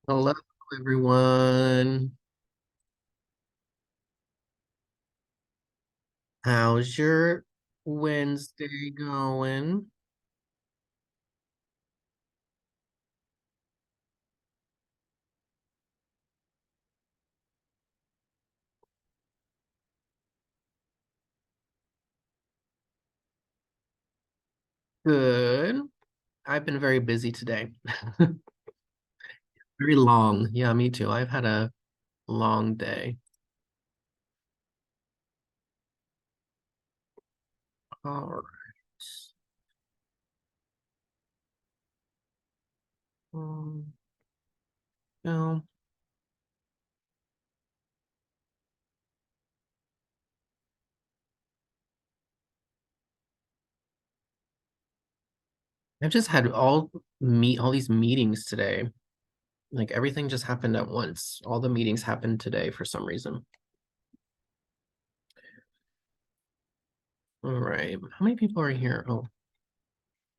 Hello, everyone. How's your Wednesday going? Good. I've been very busy today. Very long. Yeah, me too. I've had a long day. All right. Um, no, I've just had all these meetings today. Like everything just happened at once. All the meetings happened today for some reason. All right. How many people are here? Oh,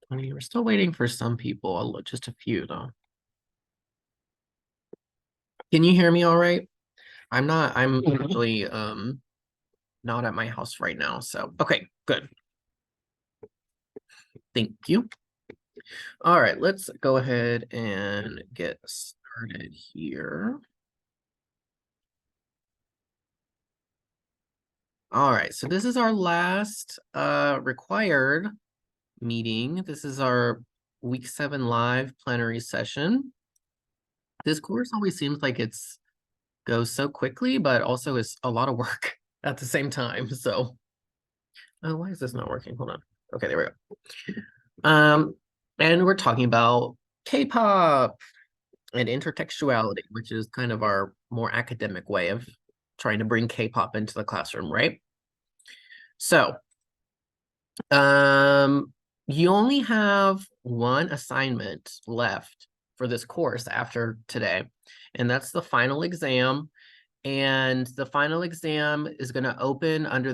20. We're still waiting for some people. Just a few though. Can you hear me all right? I'm actually not at my house right now. So okay, good. Thank you. All right, let's go ahead and get started here. All right, so this is our last required meeting. This is our week 7 live plenary session. This course always seems like it's goes so quickly, but also is a lot of work at the same time. So, oh, why is this not working? Hold on. Okay, there we go. And we're talking about K-pop and intertextuality, which is kind of our more academic way of trying to bring K-pop into the classroom, right? So, um, you only have one assignment left for this course after today, and that's the final exam. And the final exam is going to open under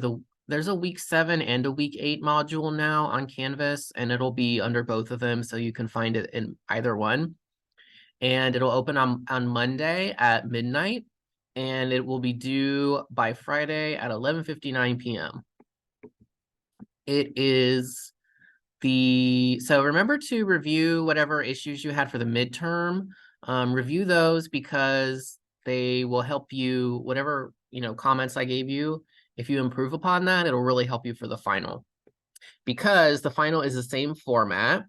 there's a week 7 and a week 8 module now on Canvas, and it'll be under both of them, so you can find it in either one. And it'll open on Monday at midnight, and it will be due by Friday at 11:59 p.m. It is so remember to review whatever issues you had for the midterm. Review those because they will help you, whatever, comments I gave you, if you improve upon that, it'll really help you for the final. Because the final is the same format.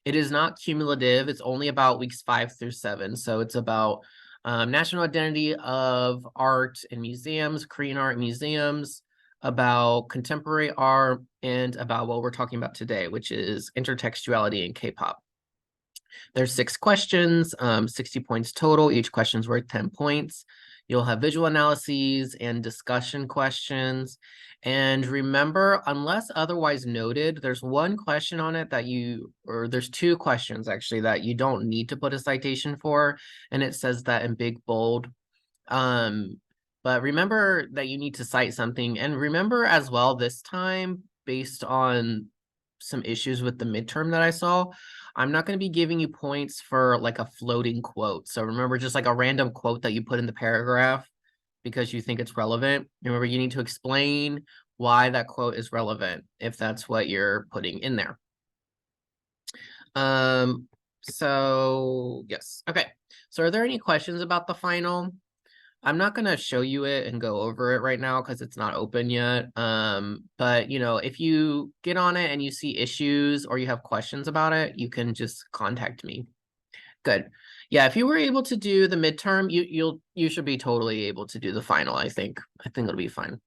It is not cumulative. It's only about weeks 5 through 7. So it's about national identity of art and museums, Korean art museums, about contemporary art, and about what we're talking about today, which is intertextuality in K-pop. There's 6 questions, 60 points total. Each question's worth 10 points. You'll have visual analyses and discussion questions. And remember, unless otherwise noted, there's one question on it or there's 2 questions actually that you don't need to put a citation for. And it says that in big bold. But remember that you need to cite something. And remember as well this time, based on some issues with the midterm that I saw, I'm not going to be giving you points for like a floating quote. So remember, just like a random quote that you put in the paragraph because you think it's relevant. Remember, you need to explain why that quote is relevant if that's what you're putting in there. So yes. Okay. So are there any questions about the final? I'm not going to show you it and go over it right now because it's not open yet. But if you get on it and you see issues or you have questions about it, you can just contact me. Good. Yeah, if you were able to do the midterm, you should be totally able to do the final, I think. I think it'll be fine.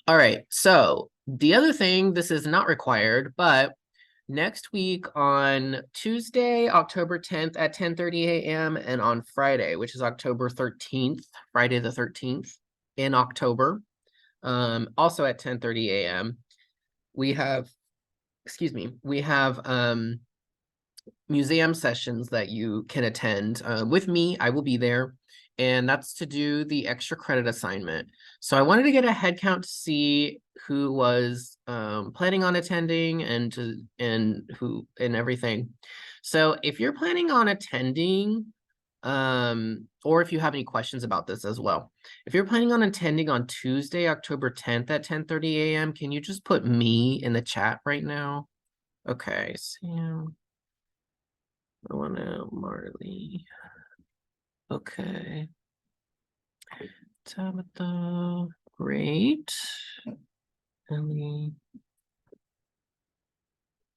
All right. So the other thing, this is not required, but next week on Tuesday, October 10th at 10:30 a.m. and on Friday, which is October 13th, Friday the 13th in October, also at 10:30 a.m. We have, excuse me, we have museum sessions that you can attend with me. I will be there. And that's to do the extra credit assignment. So I wanted to get a head count to see who was planning on attending and who and everything. So if you're planning on attending, or if you have any questions about this as well, if you're planning on attending on Tuesday, October 10th at 10:30 a.m., can you just put me in the chat right now? Okay, Sam, Luana, Marley. Okay. Tabitha, great. Ellie,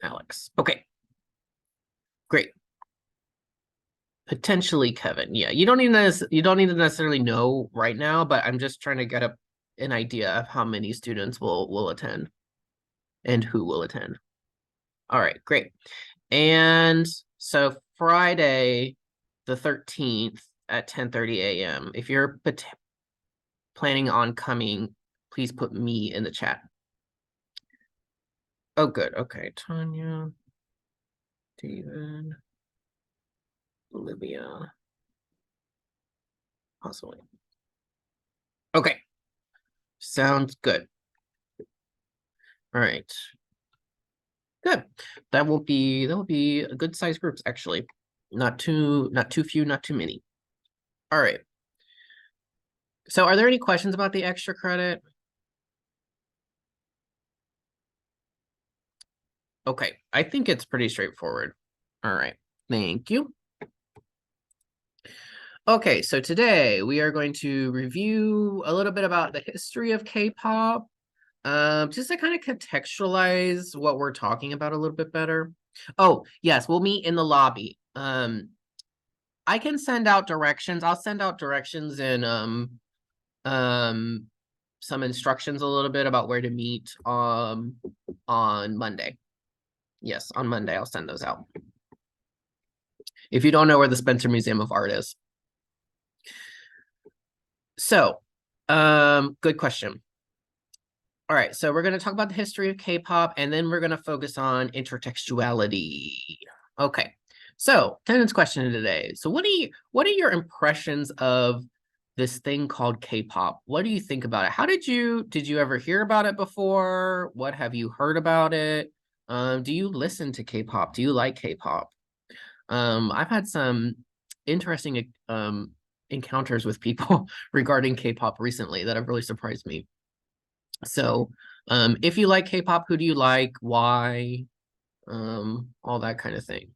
Alex. Okay, great. Potentially Kevin. Yeah, you don't need to necessarily know right now, but I'm just trying to get an idea of how many students will attend and who will attend. All right, great. And so Friday, the 13th at 10:30 a.m. If you're planning on coming, please put me in the chat. Oh, good. Okay, Tanya, David, Olivia, possibly. Okay, sounds good. All right. Good. That will be a good size groups actually. Not too few, not too many. All right. So are there any questions about the extra credit? Okay, I think it's pretty straightforward. All right. Thank you. Okay, so today we are going to review a little bit about the history of K-pop, just to kind of contextualize what we're talking about a little bit better. Oh, yes, we'll meet in the lobby. I can send out directions. I'll send out directions and some instructions a little bit about where to meet on Monday. Yes, on Monday I'll send those out. If you don't know where the Spencer Museum of Art is. So, good question. All right, so we're going to talk about the history of K-pop, and then we're going to focus on intertextuality. Okay, so attendance question today. So what are your impressions of this thing called K-pop? What do you think about it? How did you ever hear about it before? What have you heard about it? Do you listen to K-pop? Do you like K-pop? I've had some interesting encounters with people regarding K-pop recently that have really surprised me. So, if you like K-pop, who do you like? Why? All that kind of thing.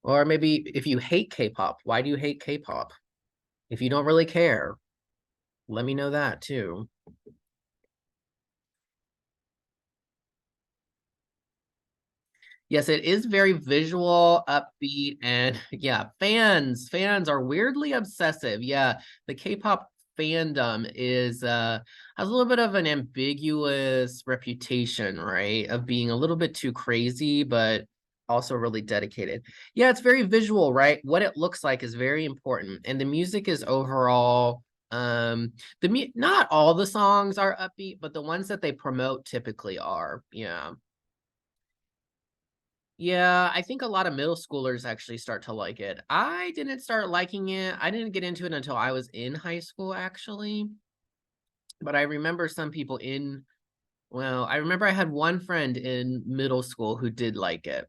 Or maybe if you hate K-pop, why do you hate K-pop? If you don't really care, let me know that too. Yes, it is very visual, upbeat, and yeah, fans are weirdly obsessive. Yeah, the K-pop fandom is has a little bit of an ambiguous reputation, right? Of being a little bit too crazy, but also really dedicated. Yeah, it's very visual, right? What it looks like is very important. And the music is overall not all the songs are upbeat, but the ones that they promote typically are. Yeah. Yeah, I think a lot of middle schoolers actually start to like it. I didn't start liking it. I didn't get into it until I was in high school, actually. But I remember some people well, I remember I had one friend in middle school who did like it.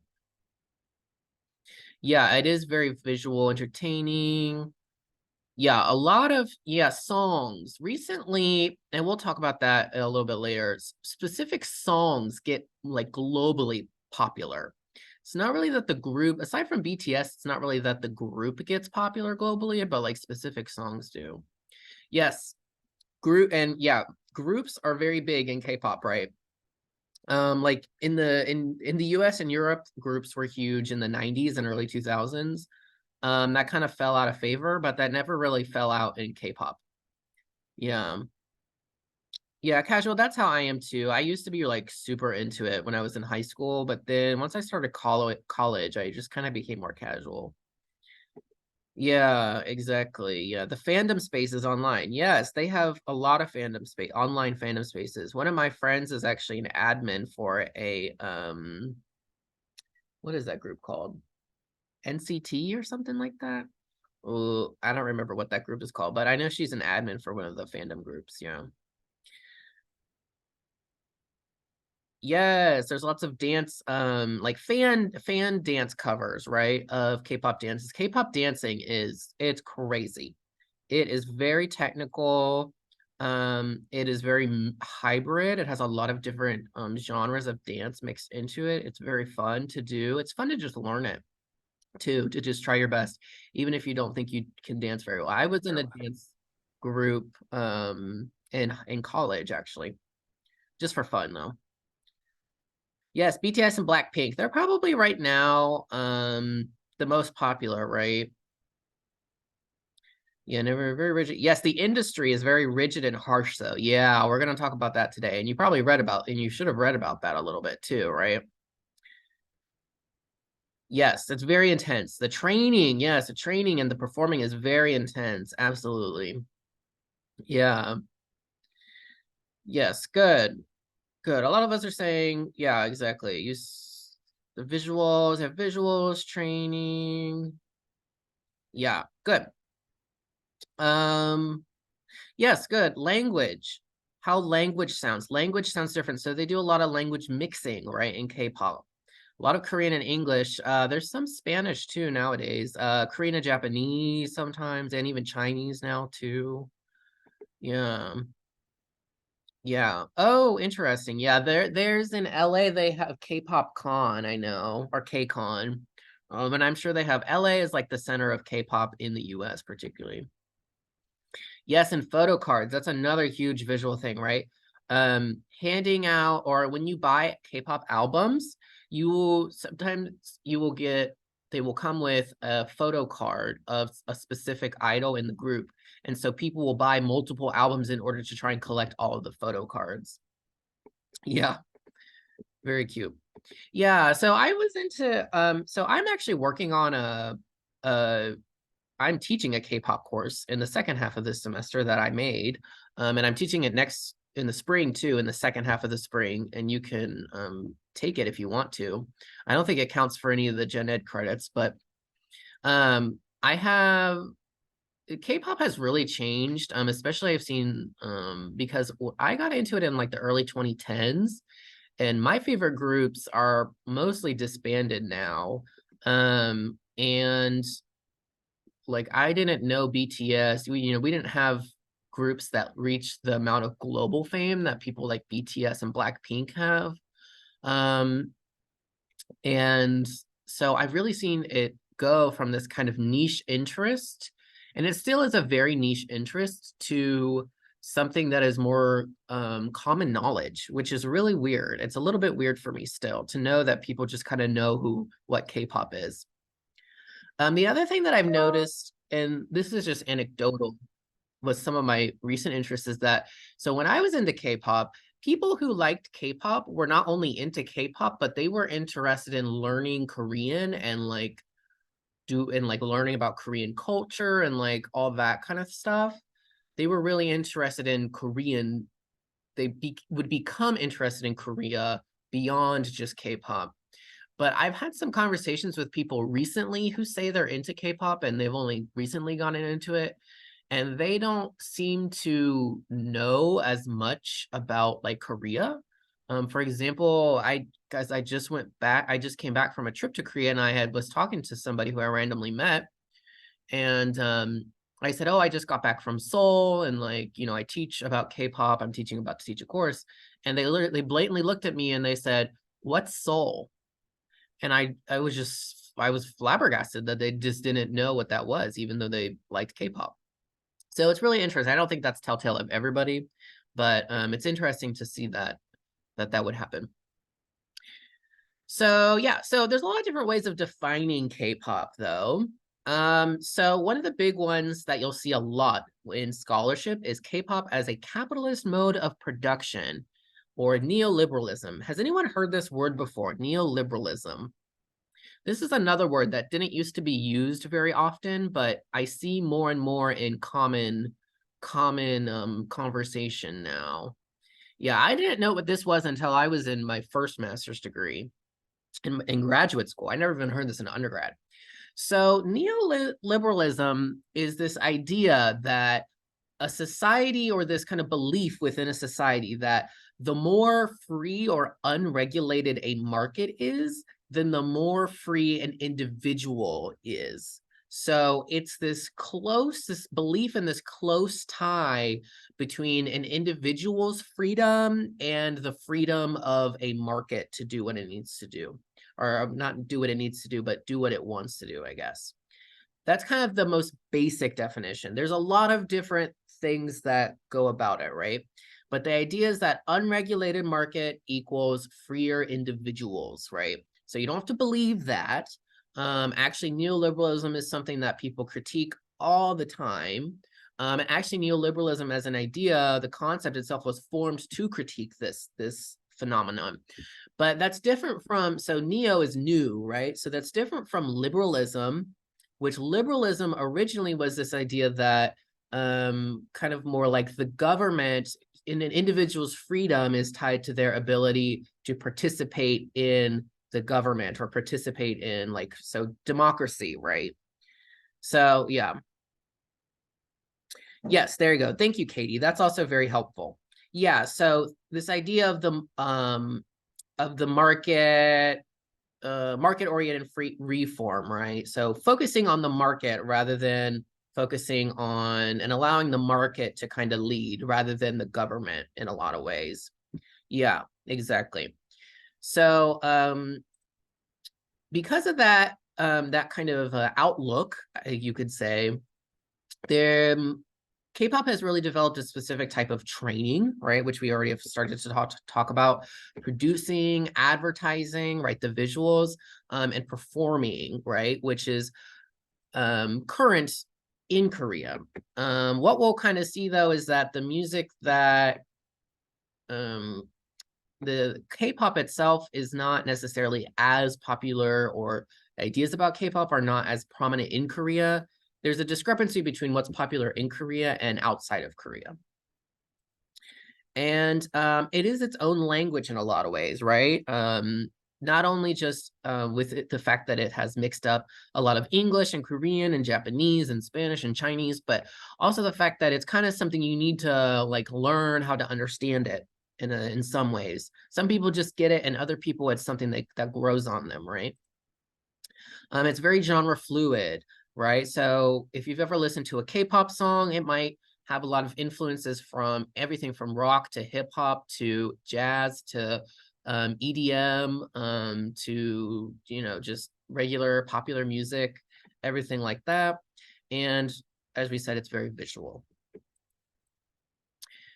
Yeah, it is very visual, entertaining. Yeah, a lot of songs. Recently, and we'll talk about that a little bit later. Specific songs get like globally popular. It's not really that the group, aside from BTS, it's not really that the group gets popular globally, but like specific songs do. Yes, groups are very big in K-pop, right? Like in the US and Europe, groups were huge in the 90s and early 2000s. That kind of fell out of favor, but that never really fell out in K-pop. Yeah. Yeah, casual, that's how I am too. I used to be like super into it when I was in high school, but then once I started college, I just kind of became more casual. Yeah, exactly. Yeah, the fandom spaces online. Yes, they have a lot of online fandom spaces. One of my friends is actually an admin for a what is that group called? NCT or something like that? Oh, I don't remember what that group is called, but I know she's an admin for one of the fandom groups. Yeah. Yes, there's lots of dance, like fan dance covers, right, of K-pop dances. K-pop dancing it's crazy. It is very technical. It is very hybrid. It has a lot of different genres of dance mixed into it. It's very fun to do. It's fun to just learn it too, to just try your best, even if you don't think you can dance very well. I was in a dance group in college actually, just for fun though. Yes, BTS and Blackpink. They're probably right now the most popular, right? Yeah, never very rigid. Yes, the industry is very rigid and harsh though. Yeah, we're gonna talk about that today. And you probably read about and you should have read about that a little bit too, right? Yes, it's very intense. The training, yes, the training and the performing is very intense. Absolutely. Yeah. Yes, good. Good. A lot of us are saying, yeah, exactly. Use the visuals, have visuals, training. Yeah, good. Um, yes, good. Language. How language sounds. Language sounds different. So they do a lot of language mixing, right, in K-pop. A lot of Korean and English. There's some Spanish too nowadays. Korean and Japanese sometimes, and even Chinese now too. Yeah. Yeah. Oh, interesting. Yeah, there's in LA they have K-pop Con, I know, or K-Con. And I'm sure they have LA is like the center of K-pop in the US particularly. Yes, and photo cards. That's another huge visual thing, right? Handing out or when you buy K-pop albums, you will sometimes you will get they will come with a photo card of a specific idol in the group. And so people will buy multiple albums in order to try and collect all of the photo cards. Yeah, very cute. Yeah, so I was into so I'm actually working on a I'm teaching a K-pop course in the second half of this semester that I made. And I'm teaching it next in the spring too, in the second half of the spring. And you can take it if you want to. I don't think it counts for any of the gen ed credits, but I have K-pop has really changed. Especially I've seen because I got into it in like the early 2010s, and my favorite groups are mostly disbanded now. And like I didn't know BTS. We didn't have groups that reached the amount of global fame that people like BTS and Blackpink have. Um, and so I've really seen it go from this kind of niche interest, and it still is a very niche interest, to something that is more common knowledge, which is really weird. It's a little bit weird for me still to know that people just kind of know what K-pop is. The other thing that I've noticed, and this is just anecdotal, was some of my recent interests is that so when I was into K-pop, people who liked K-pop were not only into K-pop, but they were interested in learning Korean and like learning about Korean culture and like all that kind of stuff. They were really interested in Korean. Would become interested in Korea beyond just K-pop. But I've had some conversations with people recently who say they're into K-pop and they've only recently gotten into it. And they don't seem to know as much about like Korea. For example, I just came back from a trip to Korea and was talking to somebody who I randomly met. And I said, oh, I just got back from Seoul and like, I teach about K-pop. I'm teaching about to teach a course. And they blatantly looked at me and they said, what's Seoul? And I was flabbergasted that they just didn't know what that was, even though they liked K-pop. So it's really interesting. I don't think that's telltale of everybody, but it's interesting to see that would happen. So yeah, so there's a lot of different ways of defining K-pop though. So one of the big ones that you'll see a lot in scholarship is K-pop as a capitalist mode of production, or neoliberalism. Has anyone heard this word before? Neoliberalism. This is another word that didn't used to be used very often, but I see more and more in common conversation now. Yeah, I didn't know what this was until I was in my first master's degree in graduate school. I never even heard this in undergrad. So neoliberalism is this idea that a society, or this kind of belief within a society, that the more free or unregulated a market is, then the more free an individual is. So it's this belief in this close tie between an individual's freedom and the freedom of a market to do what it needs to do, or not do what it needs to do, but do what it wants to do, I guess. That's kind of the most basic definition. There's a lot of different things that go about it, right? But the idea is that unregulated market equals freer individuals, right? So you don't have to believe that. Actually, neoliberalism is something that people critique all the time. Actually, neoliberalism as an idea, the concept itself was formed to critique this phenomenon. But that's different from, so neo is new, right? So that's different from liberalism, which liberalism originally was this idea that kind of more like the government in an individual's freedom is tied to their ability to participate in the government or participate in, like, so democracy, right? So yeah. Yes, there you go. Thank you, Katie. That's also very helpful. Yeah, so this idea of the market market-oriented free reform, right? So focusing on the market rather than focusing on and allowing the market to kind of lead rather than the government in a lot of ways. Yeah, exactly. So because of that, that kind of outlook, you could say, there K-pop has really developed a specific type of training, right? Which we already have started to talk about, producing, advertising, right? The visuals, and performing, right? Which is current in Korea. What we'll kind of see though is that the music that the K-pop itself is not necessarily as popular, or ideas about K-pop are not as prominent in Korea. There's a discrepancy between what's popular in Korea and outside of Korea. And it is its own language in a lot of ways, right? Not only just with the fact that it has mixed up a lot of English and Korean and Japanese and Spanish and Chinese, but also the fact that it's kind of something you need to like learn how to understand it in some ways. Some people just get it, and other people it's something that grows on them, right? It's very genre fluid, right? So if you've ever listened to a K-pop song, it might have a lot of influences from everything from rock to hip hop to jazz to EDM to, you know, just regular popular music, everything like that. And as we said, it's very visual.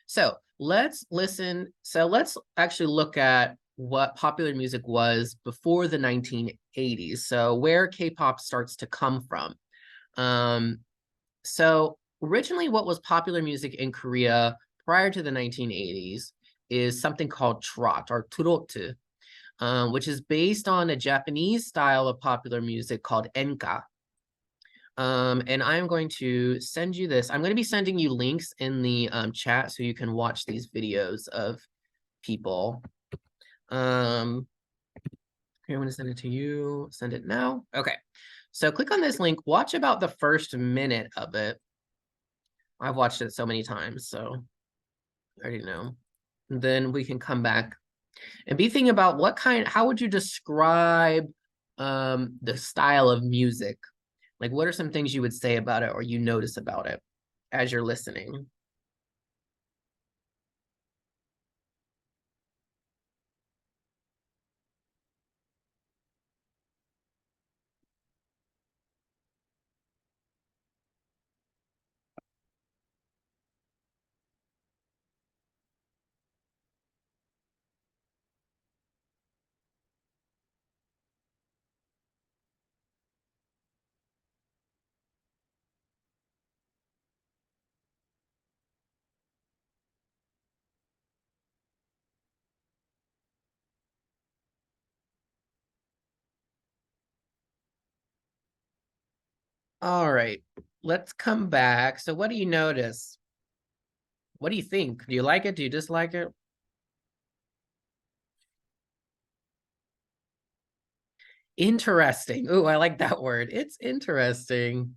So let's listen. So let's actually look at what popular music was before the 1980s. So where K-pop starts to come from. So originally what was popular music in Korea prior to the 1980s is something called trot or turotu, which is based on a Japanese style of popular music called enka. And I'm going to send you this. I'm going to be sending you links in the chat so you can watch these videos of people. Here, I'm going to send it to you. Send it now. Okay. So click on this link. Watch about the first minute of it. I've watched it so many times, so I already know. And then we can come back and be thinking about how would you describe the style of music? Like, what are some things you would say about it or you notice about it as you're listening? All right, let's come back. So what do you notice? What do you think? Do you like it? Do you dislike it? Interesting. Oh, I like that word. It's interesting.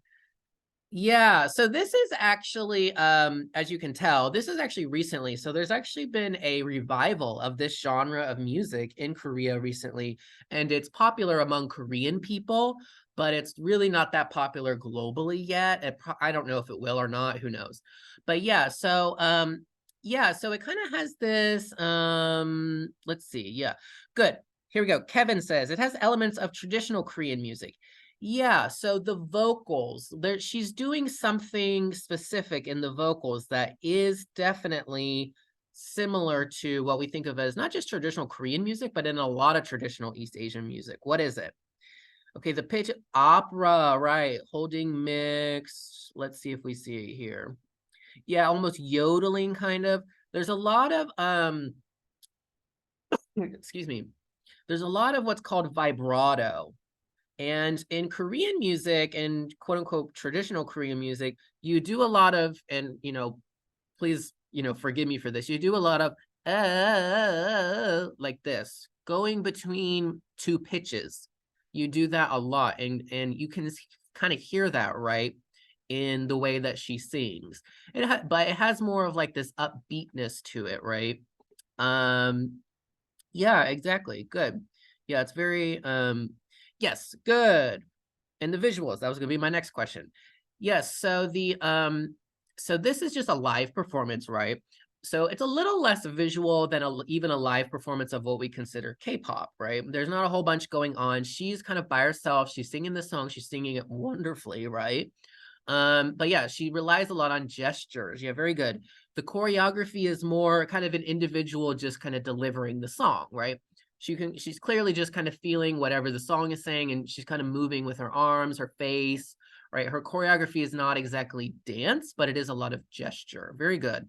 Yeah, so this is actually, as you can tell, this is actually recently. So there's actually been a revival of this genre of music in Korea recently, and it's popular among Korean people, but it's really not that popular globally yet. I don't know if it will or not, who knows. But yeah, so it kind of has this, let's see, yeah, good. Here we go. Kevin says it has elements of traditional Korean music. Yeah, so the vocals, there she's doing something specific in the vocals that is definitely similar to what we think of as not just traditional Korean music, but in a lot of traditional East Asian music. What is it? Okay, the pitch opera, right? Holding mix. Let's see if we see it here. Yeah, almost yodeling kind of. There's a lot of excuse me. There's a lot of what's called vibrato. And in Korean music and quote unquote traditional Korean music, you do a lot of, and please, forgive me for this. You do a lot of like this, going between two pitches. You do that a lot, and you can kind of hear that, right, in the way that she sings. But it has more of like this upbeatness to it, right? Um, yeah, exactly. Good. Yeah, it's very yes, good. And the visuals, that was going to be my next question. Yes, so this is just a live performance, right? So it's a little less visual than even a live performance of what we consider K-pop, right? There's not a whole bunch going on. She's kind of by herself. She's singing the song. She's singing it wonderfully, right? But yeah, she relies a lot on gestures. Yeah, very good. The choreography is more kind of an individual just kind of delivering the song, right? She's clearly just kind of feeling whatever the song is saying, and she's kind of moving with her arms, her face, right? Her choreography is not exactly dance, but it is a lot of gesture. Very good.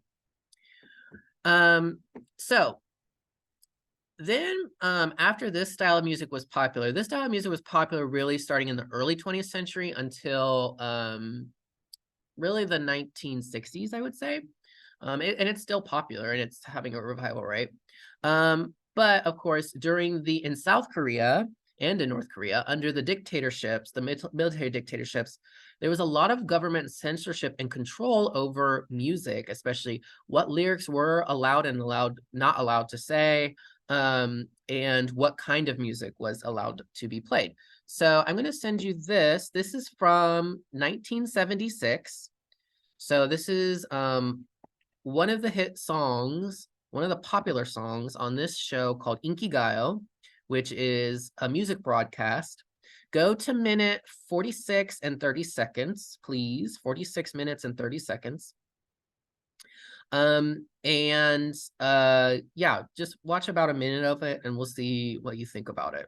So then after this style of music was popular, this style of music was popular really starting in the early 20th century until really the 1960s, I would say. And it's still popular and it's having a revival, right? But of course, in South Korea and in North Korea, under the dictatorships, the military dictatorships, there was a lot of government censorship and control over music, especially what lyrics were allowed and not allowed to say, and what kind of music was allowed to be played. So I'm going to send you this. This is from 1976. So this is one of the hit songs, one of the popular songs on this show called Inkigayo, which is a music broadcast. Go to minute 46 and 30 seconds, please. 46 minutes and 30 seconds. And yeah, just watch about a minute of it and we'll see what you think about it.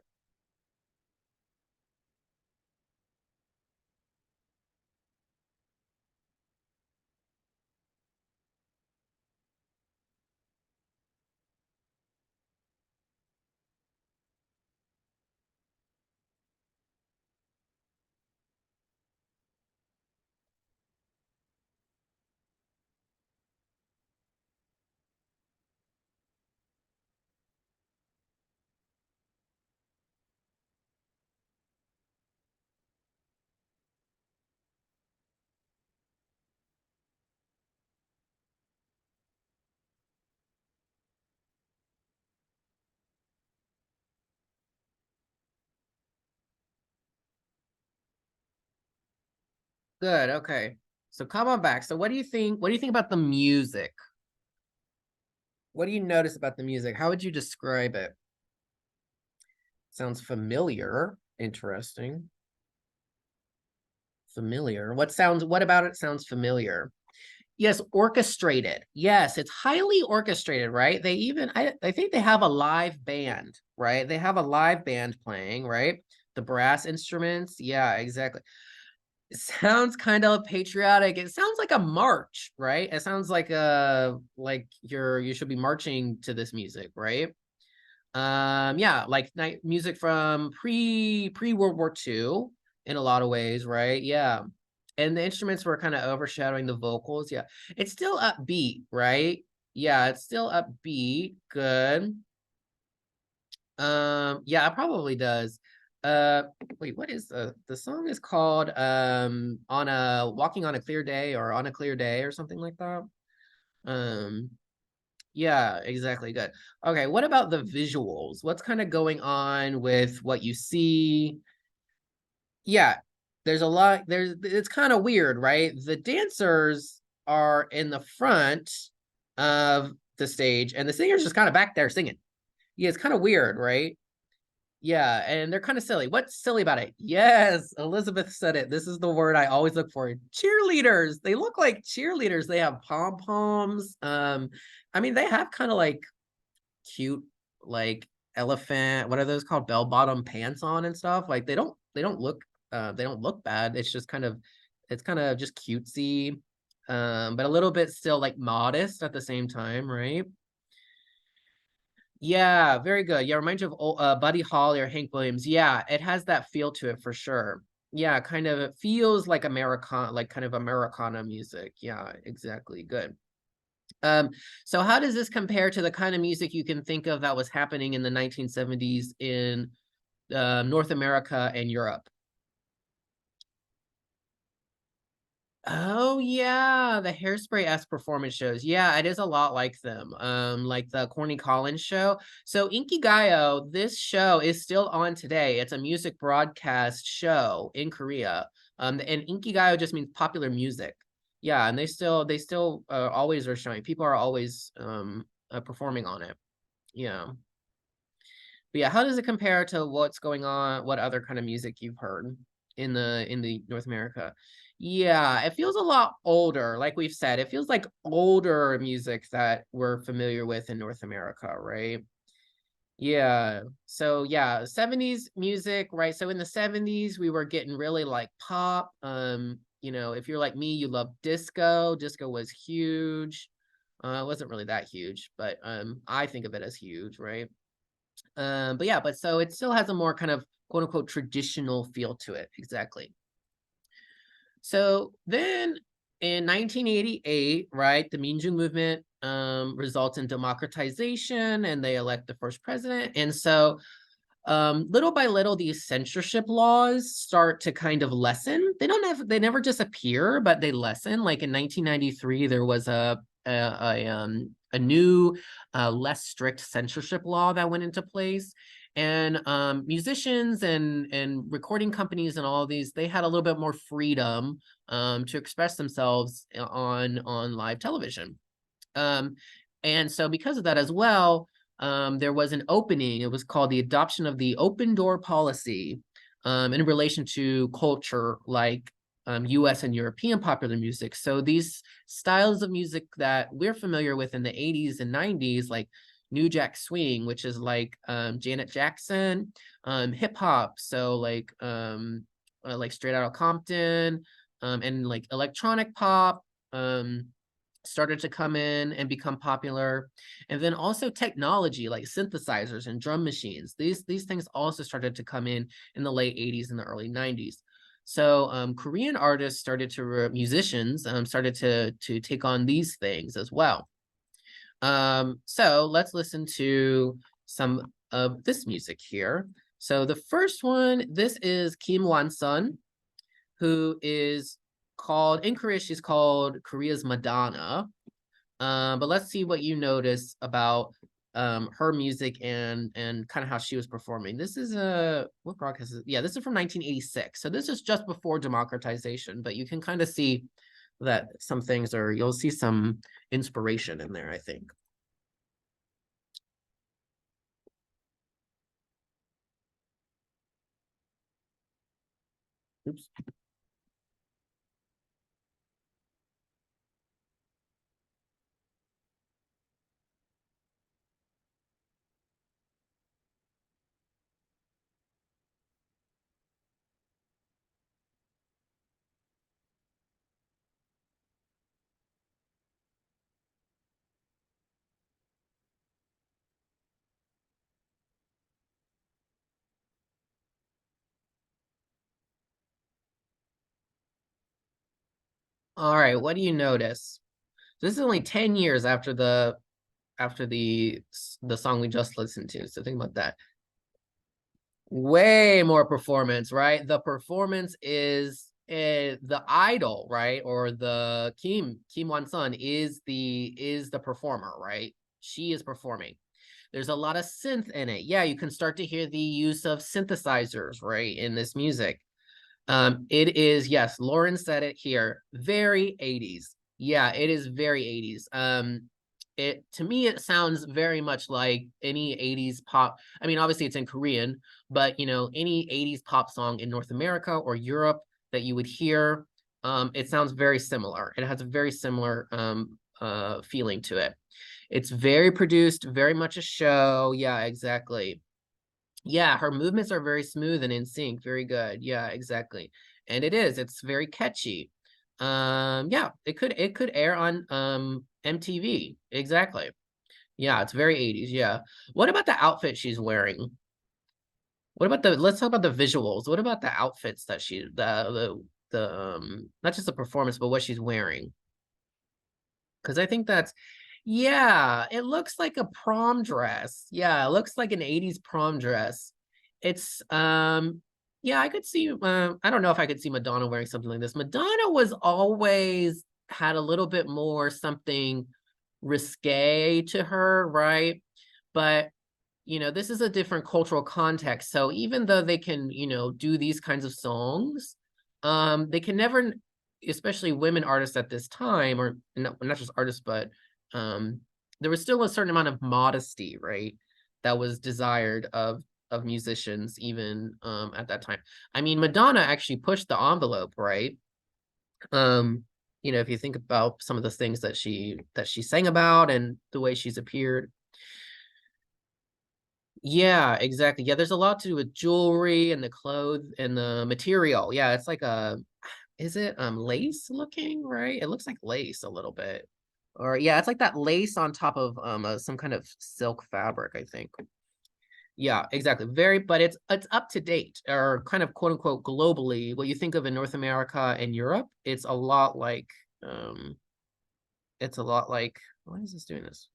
Good, okay. So come on back. So what do you think? What do you think about the music? What do you notice about the music? How would you describe it? Sounds familiar. Interesting. Familiar. What about it sounds familiar? Yes, orchestrated. Yes, it's highly orchestrated, right? I think they have a live band, right? They have a live band playing, right? The brass instruments. Yeah, exactly. It sounds kind of patriotic. It sounds like a march, right? It sounds like you should be marching to this music, right? Yeah, like night music from pre World War II in a lot of ways, right? Yeah. And the instruments were kind of overshadowing the vocals. Yeah. It's still upbeat, right? Yeah, it's still upbeat. Good. Yeah, it probably does. Uh, wait, what is the song is called on a walking on a clear day or on a clear day or something like that. Um, yeah, exactly. Good. Okay, what about the visuals? What's kind of going on with what you see? Yeah, there's a lot. It's kind of weird, right? The dancers are in the front of the stage, and the singer's just kind of back there singing. Yeah, it's kind of weird, right? Yeah, and they're kind of silly. What's silly about it? Yes, Elizabeth said it. This is the word I always look for. Cheerleaders. They look like cheerleaders. They have pom-poms. I mean, they have kind of like cute, like elephant, what are those called? Bell-bottom pants on and stuff. Like they don't look bad. It's kind of just cutesy. But a little bit still like modest at the same time, right? Yeah, very good. Yeah, reminds you of Buddy Holly or Hank Williams. Yeah, it has that feel to it for sure. Yeah, kind of it feels like Americana, like kind of Americana music. Yeah, exactly. Good. Um, so how does this compare to the kind of music you can think of that was happening in the 1970s in North America and Europe? Oh yeah, the Hairspray-esque performance shows. Yeah, it is a lot like them. Like the Corny Collins show. So Inkigayo, this show is still on today. It's a music broadcast show in Korea. And Inkigayo just means popular music. Yeah, and they still always are showing. People are always performing on it. Yeah. But yeah, how does it compare to what's going on, what other kind of music you've heard in the North America? Yeah, it feels a lot older, like we've said. It feels like older music that we're familiar with in North America, right? Yeah. So yeah, 70s music, right? So in the 70s, we were getting really like pop. If you're like me, you love disco. Disco was huge. It wasn't really that huge, but I think of it as huge, right? But yeah, but so it still has a more kind of quote unquote traditional feel to it. Exactly. So then in 1988, right, the Minju movement results in democratization and they elect the first president. And so little by little, these censorship laws start to kind of lessen. They never disappear, but they lessen. Like in 1993, there was a new, less strict censorship law that went into place. And musicians and recording companies and all of these, they had a little bit more freedom to express themselves on live television. Um, and so because of that as well, there was an opening. It was called the adoption of the open door policy in relation to culture like US and European popular music. So these styles of music that we're familiar with in the 80s and 90s, like New Jack Swing, which is like Janet Jackson, hip hop, so like Straight Outta Compton, and like electronic pop. Started to come in and become popular. And then also technology like synthesizers and drum machines. These things also started to come in the late 80s and the early 90s. So Korean artists musicians started to take on these things as well. So let's listen to some of this music here. So the first one, this is Kim Wan-sun, who is called, in Korea, she's called Korea's Madonna. But let's see what you notice about her music and kind of how she was performing. This is what broadcast is it? Yeah, this is from 1986. So this is just before democratization, but you can kind of see that some things are, you'll see some inspiration in there, I think. Oops. All right, what do you notice? This is only 10 years after the song we just listened to. So think about that. Way more performance, right? The performance is the idol, right? Or the Kim Wan Sun is the performer, right? She is performing. There's a lot of synth in it. Yeah, you can start to hear the use of synthesizers, right, in this music. It is, yes, Lauren said it here, very 80s. Yeah, it is very 80s. It to me it sounds very much like any 80s pop. I mean, obviously it's in Korean, but any 80s pop song in North America or Europe that you would hear, it sounds very similar. It has a very similar feeling to it. It's very produced, very much a show. Yeah, exactly. Yeah, her movements are very smooth and in sync. Very good. Yeah, exactly. And it is. It's very catchy. Yeah, it could air on MTV. Exactly. Yeah, it's very 80s. Yeah. What about the outfit she's wearing? What about let's talk about the visuals. What about the outfits that the not just the performance, but what she's wearing? Because I think that's, yeah, it looks like a prom dress. Yeah, it looks like an 80s prom dress. It's yeah, I could see I don't know if I could see Madonna wearing something like this. Madonna was always had a little bit more something risque to her, right? But this is a different cultural context. So even though they can, do these kinds of songs, they can never, especially women artists at this time, or not just artists, but um, there was still a certain amount of modesty, right, that was desired of musicians even at that time. I mean, Madonna actually pushed the envelope, right? Um, if you think about some of the things that she sang about and the way she's appeared. Yeah, exactly. Yeah, there's a lot to do with jewelry and the clothes and the material. Yeah, it's like is it lace looking, right? It looks like lace a little bit. Or yeah, it's like that lace on top of some kind of silk fabric, I think. Yeah, exactly. But it's up to date, or kind of quote unquote globally. What you think of in North America and Europe, um it's a lot like, why is this doing this?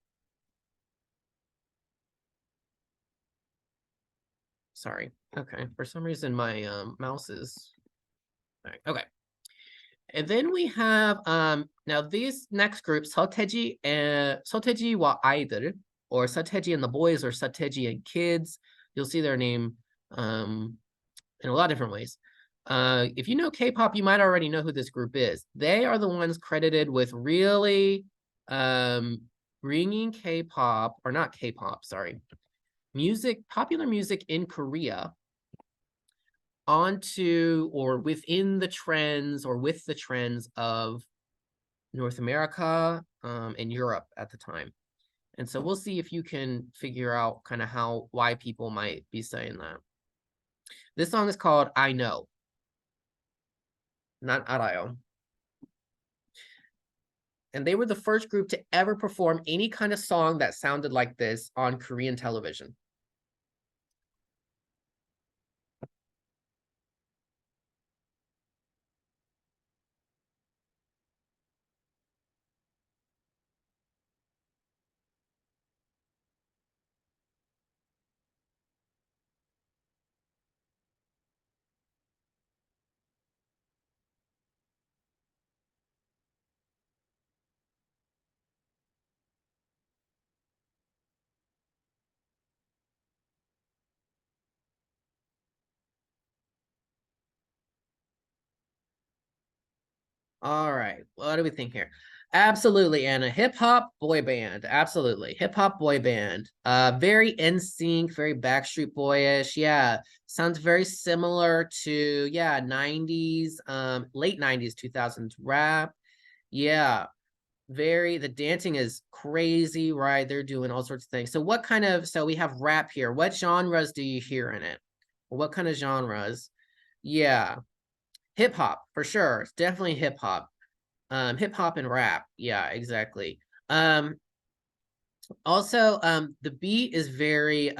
Sorry. Okay. For some reason my mouse is all right. Okay. And then we have now these next groups, Soteji wa Idol, or Sateji and the boys, or Sateji and kids. You'll see their name in a lot of different ways. If you know K-pop, you might already know who this group is. They are the ones credited with really um, bringing K-pop, or not K-pop, sorry, popular music in Korea onto or within the trends, or with the trends of North America and Europe at the time. And so we'll see if you can figure out kind of why people might be saying that. This song is called I Know, not Arayo. And they were the first group to ever perform any kind of song that sounded like this on Korean television. All right. What do we think here? Absolutely, Anna. Hip hop boy band. Absolutely. Hip hop boy band. Very NSYNC, very Backstreet Boyish. Yeah. Sounds very similar to, yeah, 90s, late 90s, 2000s rap. Yeah. The dancing is crazy, right? They're doing all sorts of things. So we have rap here. What genres do you hear in it? What kind of genres? Yeah. Hip hop, for sure. It's definitely hip hop. Hip hop and rap. Yeah, exactly. Um, Also, the beat is very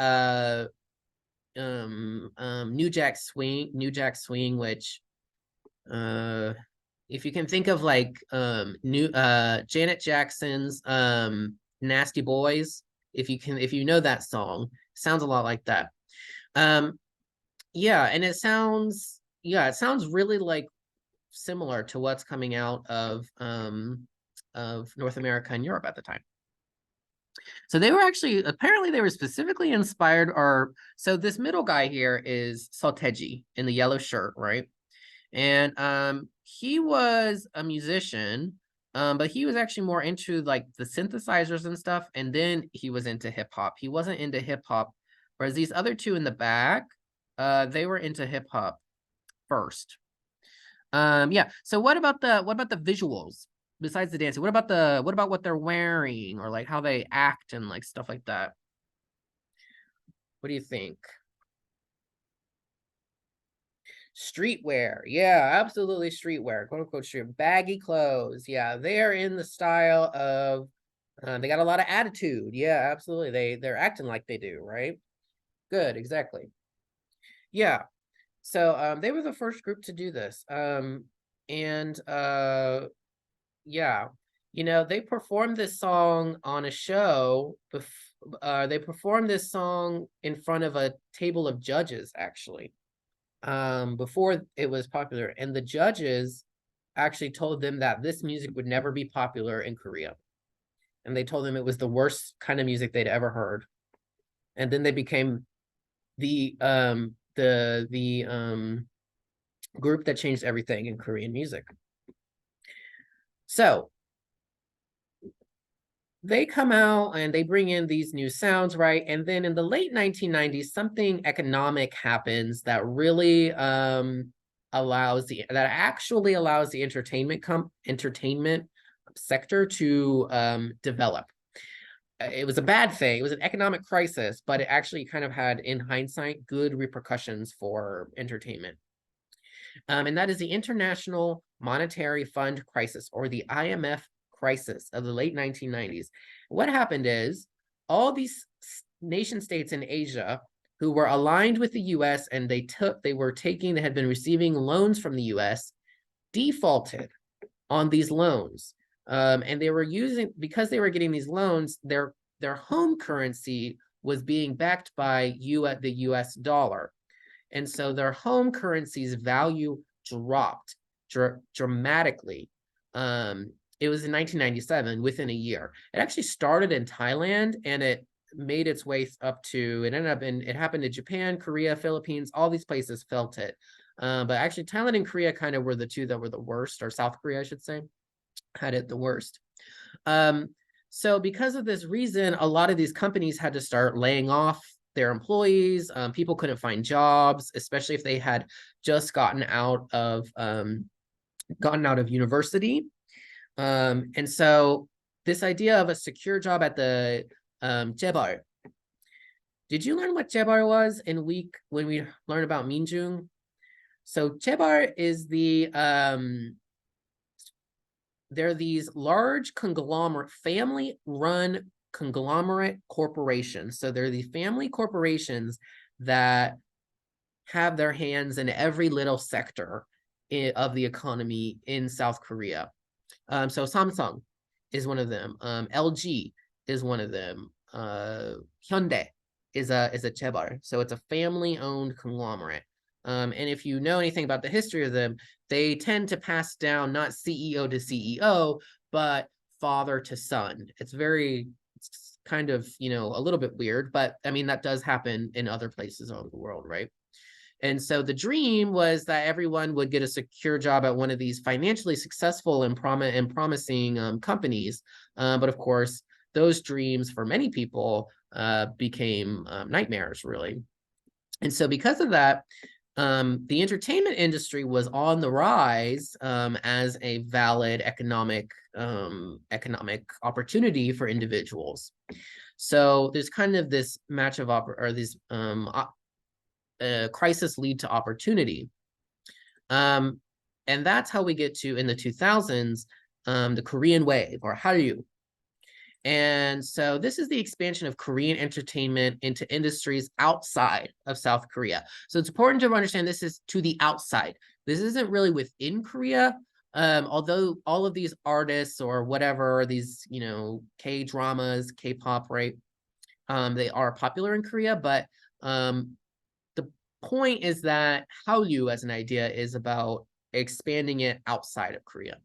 New Jack Swing, which uh if you can think of like new Janet Jackson's Nasty Boys, if you know that song, sounds a lot like that. Um, Yeah, and it sounds really like similar to what's coming out of North America and Europe at the time. So they were actually, apparently they were specifically inspired, or so this middle guy here is Solteji in the yellow shirt, right? And he was a musician, but he was actually more into like the synthesizers and stuff, and then he was into hip hop. He wasn't into hip hop, whereas these other two in the back, they were into hip hop first. Yeah. So what about the visuals besides the dancing? What about what they're wearing or like how they act and like stuff like that? What do you think? Streetwear. Yeah, absolutely streetwear. Quote unquote street baggy clothes. Yeah, they are in the style of they got a lot of attitude. Yeah, absolutely. They're acting like they do, right? Good, exactly. Yeah. So they were the first group to do this. And yeah, they performed this song on a show. They performed this song in front of a table of judges, actually, before it was popular. And the judges actually told them that this music would never be popular in Korea. And they told them it was the worst kind of music they'd ever heard. And then they became the group that changed everything in Korean music. So they come out and they bring in these new sounds, right? And then in the late 1990s, something economic happens that really actually allows the entertainment sector to develop. It was a bad thing. It was an economic crisis, but it actually kind of had, in hindsight, good repercussions for entertainment. And that is the International Monetary Fund crisis, or the IMF crisis of the late 1990s. What happened is all these nation states in Asia who were aligned with the US and they had been receiving loans from the US, defaulted on these loans. And they were because they were getting these loans, their home currency was being backed by the US dollar. And so their home currency's value dropped dramatically. It was in 1997, within a year. It actually started in Thailand and it made its way it happened in Japan, Korea, Philippines, all these places felt it. But actually Thailand and Korea kind of were the two that were the worst, or South Korea, I should say, had it the worst. So because of this reason, a lot of these companies had to start laying off their employees. People couldn't find jobs, especially if they had just gotten out of university. And so this idea of a secure job at the Jebar. Did you learn what Jebar was when we learned about Minjung? So Jebar is they're these large family-run conglomerate corporations. So they're these family corporations that have their hands in every little sector of the economy in South Korea. So Samsung is one of them. LG is one of them. Hyundai is a Chebar. So it's a family-owned conglomerate. And if you know anything about the history of them, they tend to pass down not CEO to CEO, but father to son. It's kind of, a little bit weird, but I mean, that does happen in other places all over the world, right? And so the dream was that everyone would get a secure job at one of these financially successful and promising companies. But of course, those dreams for many people became nightmares, really. And so because of that, the entertainment industry was on the rise as a valid economic opportunity for individuals. So there's kind of this crisis lead to opportunity. And that's how we get to, in the 2000s, the Korean wave, or Hallyu. And so this is the expansion of Korean entertainment into industries outside of South Korea. So it's important to understand this is to the outside. This isn't really within Korea, although all of these artists or whatever, these, K-dramas, K-pop, right? They are popular in Korea, but the point is that Hallyu as an idea is about expanding it outside of Korea.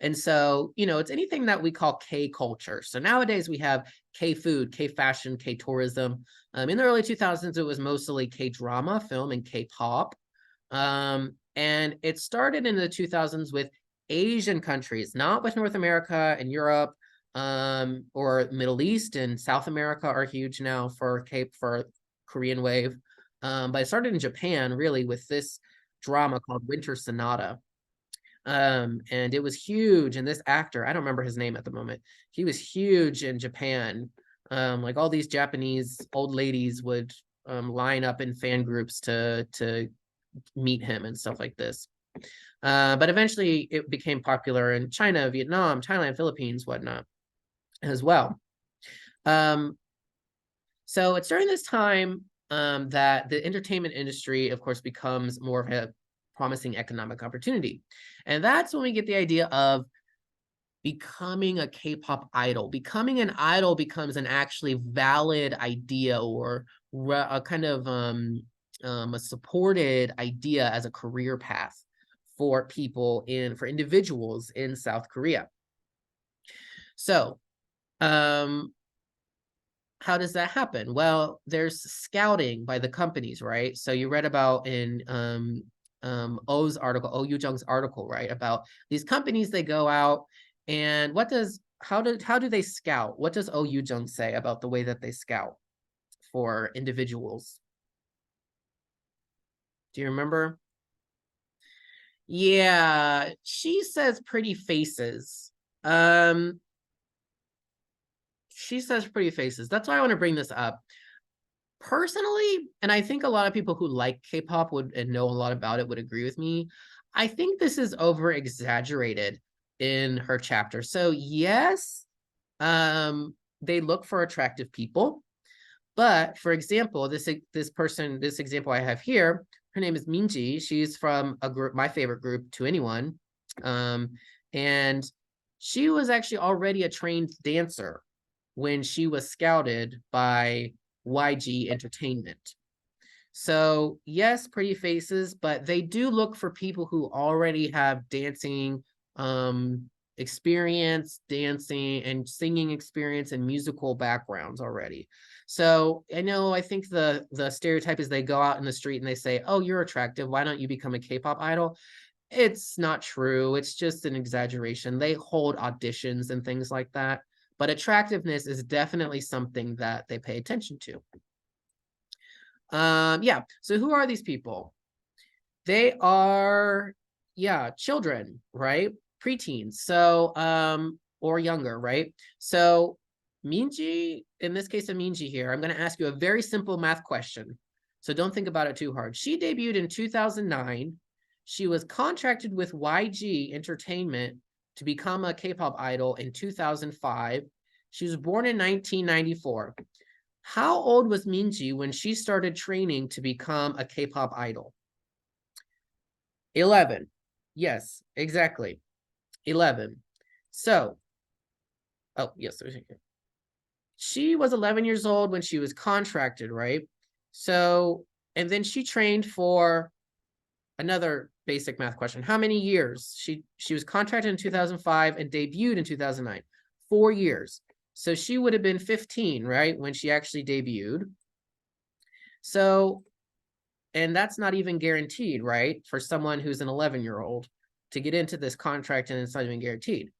And so, it's anything that we call K culture. So nowadays we have K food, K fashion, K tourism. In the early 2000s, it was mostly K drama, film, and K pop. And it started in the 2000s with Asian countries, not with North America and Europe, or Middle East and South America are huge now for Korean wave. But it started in Japan, really, with this drama called Winter Sonata. And it was huge. And this actor, I don't remember his name at the moment, he was huge in Japan. Like all these Japanese old ladies would line up in fan groups to meet him and stuff like this. But eventually it became popular in China, Vietnam, Thailand, Philippines, whatnot as well. So it's during this time that the entertainment industry, of course, becomes more of a promising economic opportunity. And that's when we get the idea of becoming a K-pop idol. Becoming an idol becomes an actually valid idea, or a kind of a supported idea as a career path for for individuals in South Korea. So how does that happen? Well, there's scouting by the companies, right? So you read about in O's article, Oh Yoo-jung's article, right? About these companies, they go out and how do they scout? What does Oh Yoo-jung say about the way that they scout for individuals? Do you remember? Yeah, she says pretty faces. She says pretty faces. That's why I want to bring this up. Personally, and I think a lot of people who like K-pop would and know a lot about it would agree with me, I think this is over exaggerated in her chapter. So yes, they look for attractive people, but for example, this example I have here, her name is Minji. She's from a group, my favorite group, To Anyone, and she was actually already a trained dancer when she was scouted by YG Entertainment. So yes, pretty faces, but they do look for people who already have dancing experience, dancing and singing experience, and musical backgrounds already. So I think the stereotype is they go out in the street and they say, oh, you're attractive, why don't you become a K-pop idol? It's not true. It's just an exaggeration. They hold auditions and things like that. But attractiveness is definitely something that they pay attention to. Yeah, so who are these people? They are, children, right? Preteens, so, or younger, right? So Minji, in this case of Minji here, I'm going to ask you a very simple math question. So don't think about it too hard. She debuted in 2009. She was contracted with YG Entertainment to become a K-pop idol in 2005. She was born in 1994. How old was Minji when she started training to become a K-pop idol? 11. Yes, exactly. 11. So, oh, yes, she was 11 years old when she was contracted, right? So, and then she trained for another basic math question. How many years? She was contracted in 2005 and debuted in 2009. 4 years. So she would have been 15, right, when she actually debuted. So, and that's not even guaranteed, right, for someone who's an 11-year-old to get into this contract, and it's not even guaranteed.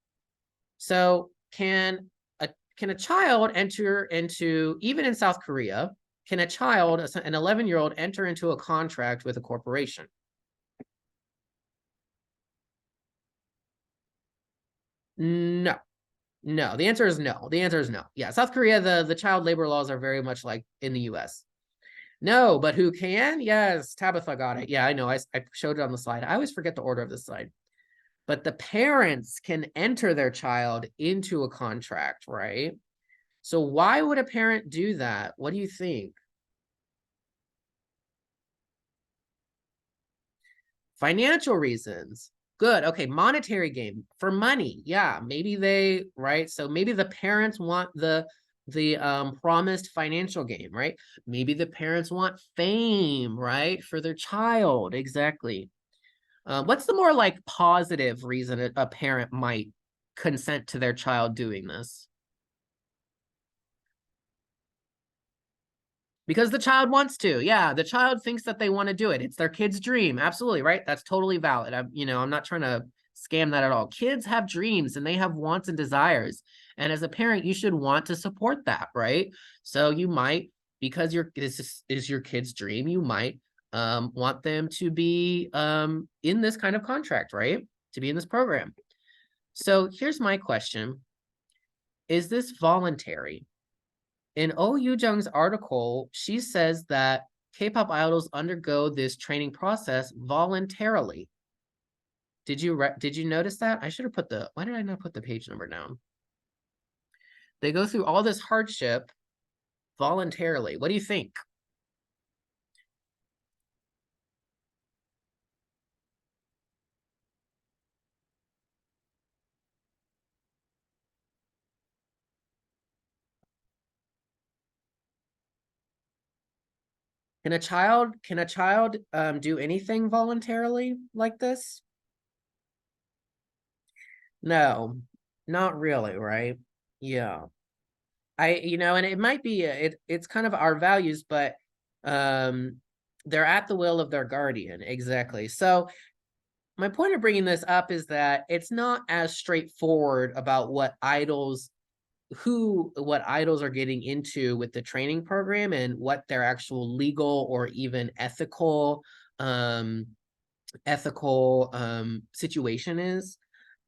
So can a child enter into, even in South Korea, can a child, an 11-year-old, enter into a contract with a corporation? No. No, the answer is no. The answer is no. Yeah, South Korea, the child labor laws are very much like in the US. No, but who can? Yes, Tabitha got it. Yeah, I know. I showed it on the slide. I always forget the order of the slide. But the parents can enter their child into a contract, right? So why would a parent do that? What do you think? Financial reasons. Good. Okay, monetary gain for money. Yeah, maybe they, right? So maybe the parents want the promised financial gain, right? Maybe the parents want fame, right, for their child. Exactly. What's the more like positive reason a parent might consent to their child doing this? Because the child wants to. Yeah, the child thinks that they want to do it. It's their kid's dream. Absolutely, right? That's totally valid. I'm not trying to scam that at all. Kids have dreams and they have wants and desires. And as a parent, you should want to support that, right? So you might, because this is your kid's dream, you might want them to be in this kind of contract, right? To be in this program. So here's my question. Is this voluntary? In Oh Yoo-jung's article, she says that K-pop idols undergo this training process voluntarily. Did you notice that? I should have put why did I not put the page number down? They go through all this hardship voluntarily. What do you think? Can a child do anything voluntarily like this? No, not really, right? Yeah. And it might be it's kind of our values, but um they're at the will of their guardian. Exactly. So my point of bringing this up is that it's not as straightforward about what idols are getting into with the training program and what their actual legal or even ethical situation is,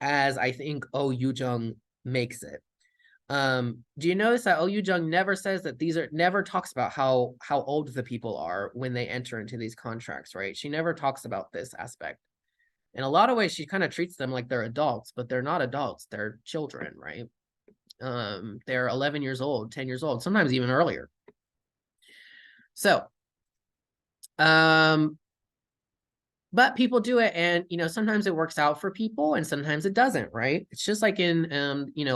as I think Oh Yoo-jung makes it. Do you notice that Oh Yoo-jung never says that never talks about how old the people are when they enter into these contracts, right? She never talks about this aspect. In a lot of ways, she kind of treats them like they're adults, but they're not adults, they're children, right? They're 11 years old, 10 years old, sometimes even earlier. So, but people do it, and sometimes it works out for people and sometimes it doesn't, right? It's just like in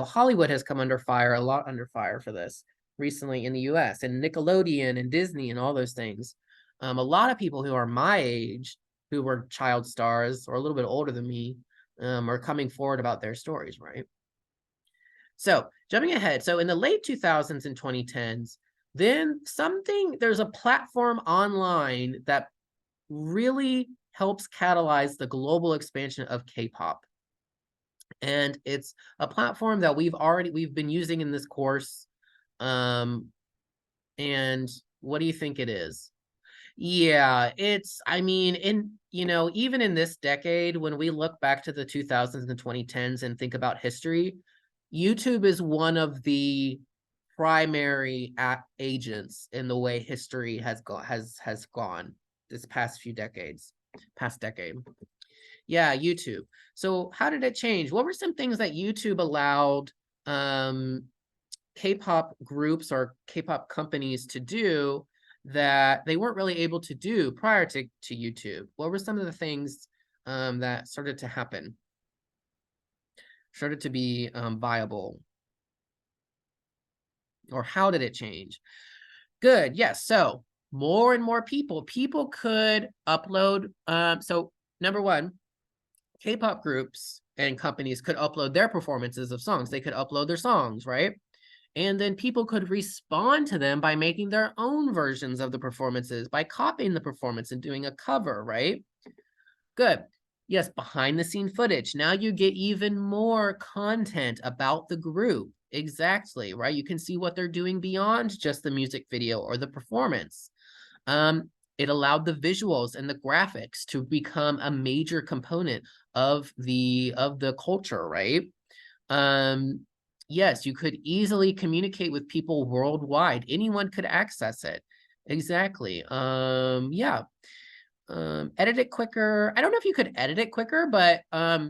Hollywood has come under fire, a lot under fire for this recently in the US, and Nickelodeon and Disney and all those things. A lot of people who are my age, who were child stars or a little bit older than me, are coming forward about their stories, right? So jumping ahead, so in the late 2000s and 2010s, then there's a platform online that really helps catalyze the global expansion of K-pop. And it's a platform that we've been using in this course. And what do you think it is? Yeah, I mean, even in this decade, when we look back to the 2000s and 2010s and think about history, YouTube is one of the primary agents in the way history has gone this past decade. Yeah, YouTube. So how did it change? What were some things that YouTube allowed K-pop groups or K-pop companies to do that they weren't really able to do prior to YouTube? What were some of the things that started to happen, started to be viable? Or how did it change? Good. Yes. So more and more people could upload. So number one, K-pop groups and companies could upload their performances of songs. They could upload their songs, right? And then people could respond to them by making their own versions of the performances, by copying the performance and doing a cover, right? Good. Yes, behind the scene footage. Now you get even more content about the group. Exactly, right? You can see what they're doing beyond just the music video or the performance. It allowed the visuals and the graphics to become a major component of the culture, right? Yes, you could easily communicate with people worldwide. Anyone could access it. Exactly. Yeah. Edit it quicker. I don't know if you could edit it quicker, but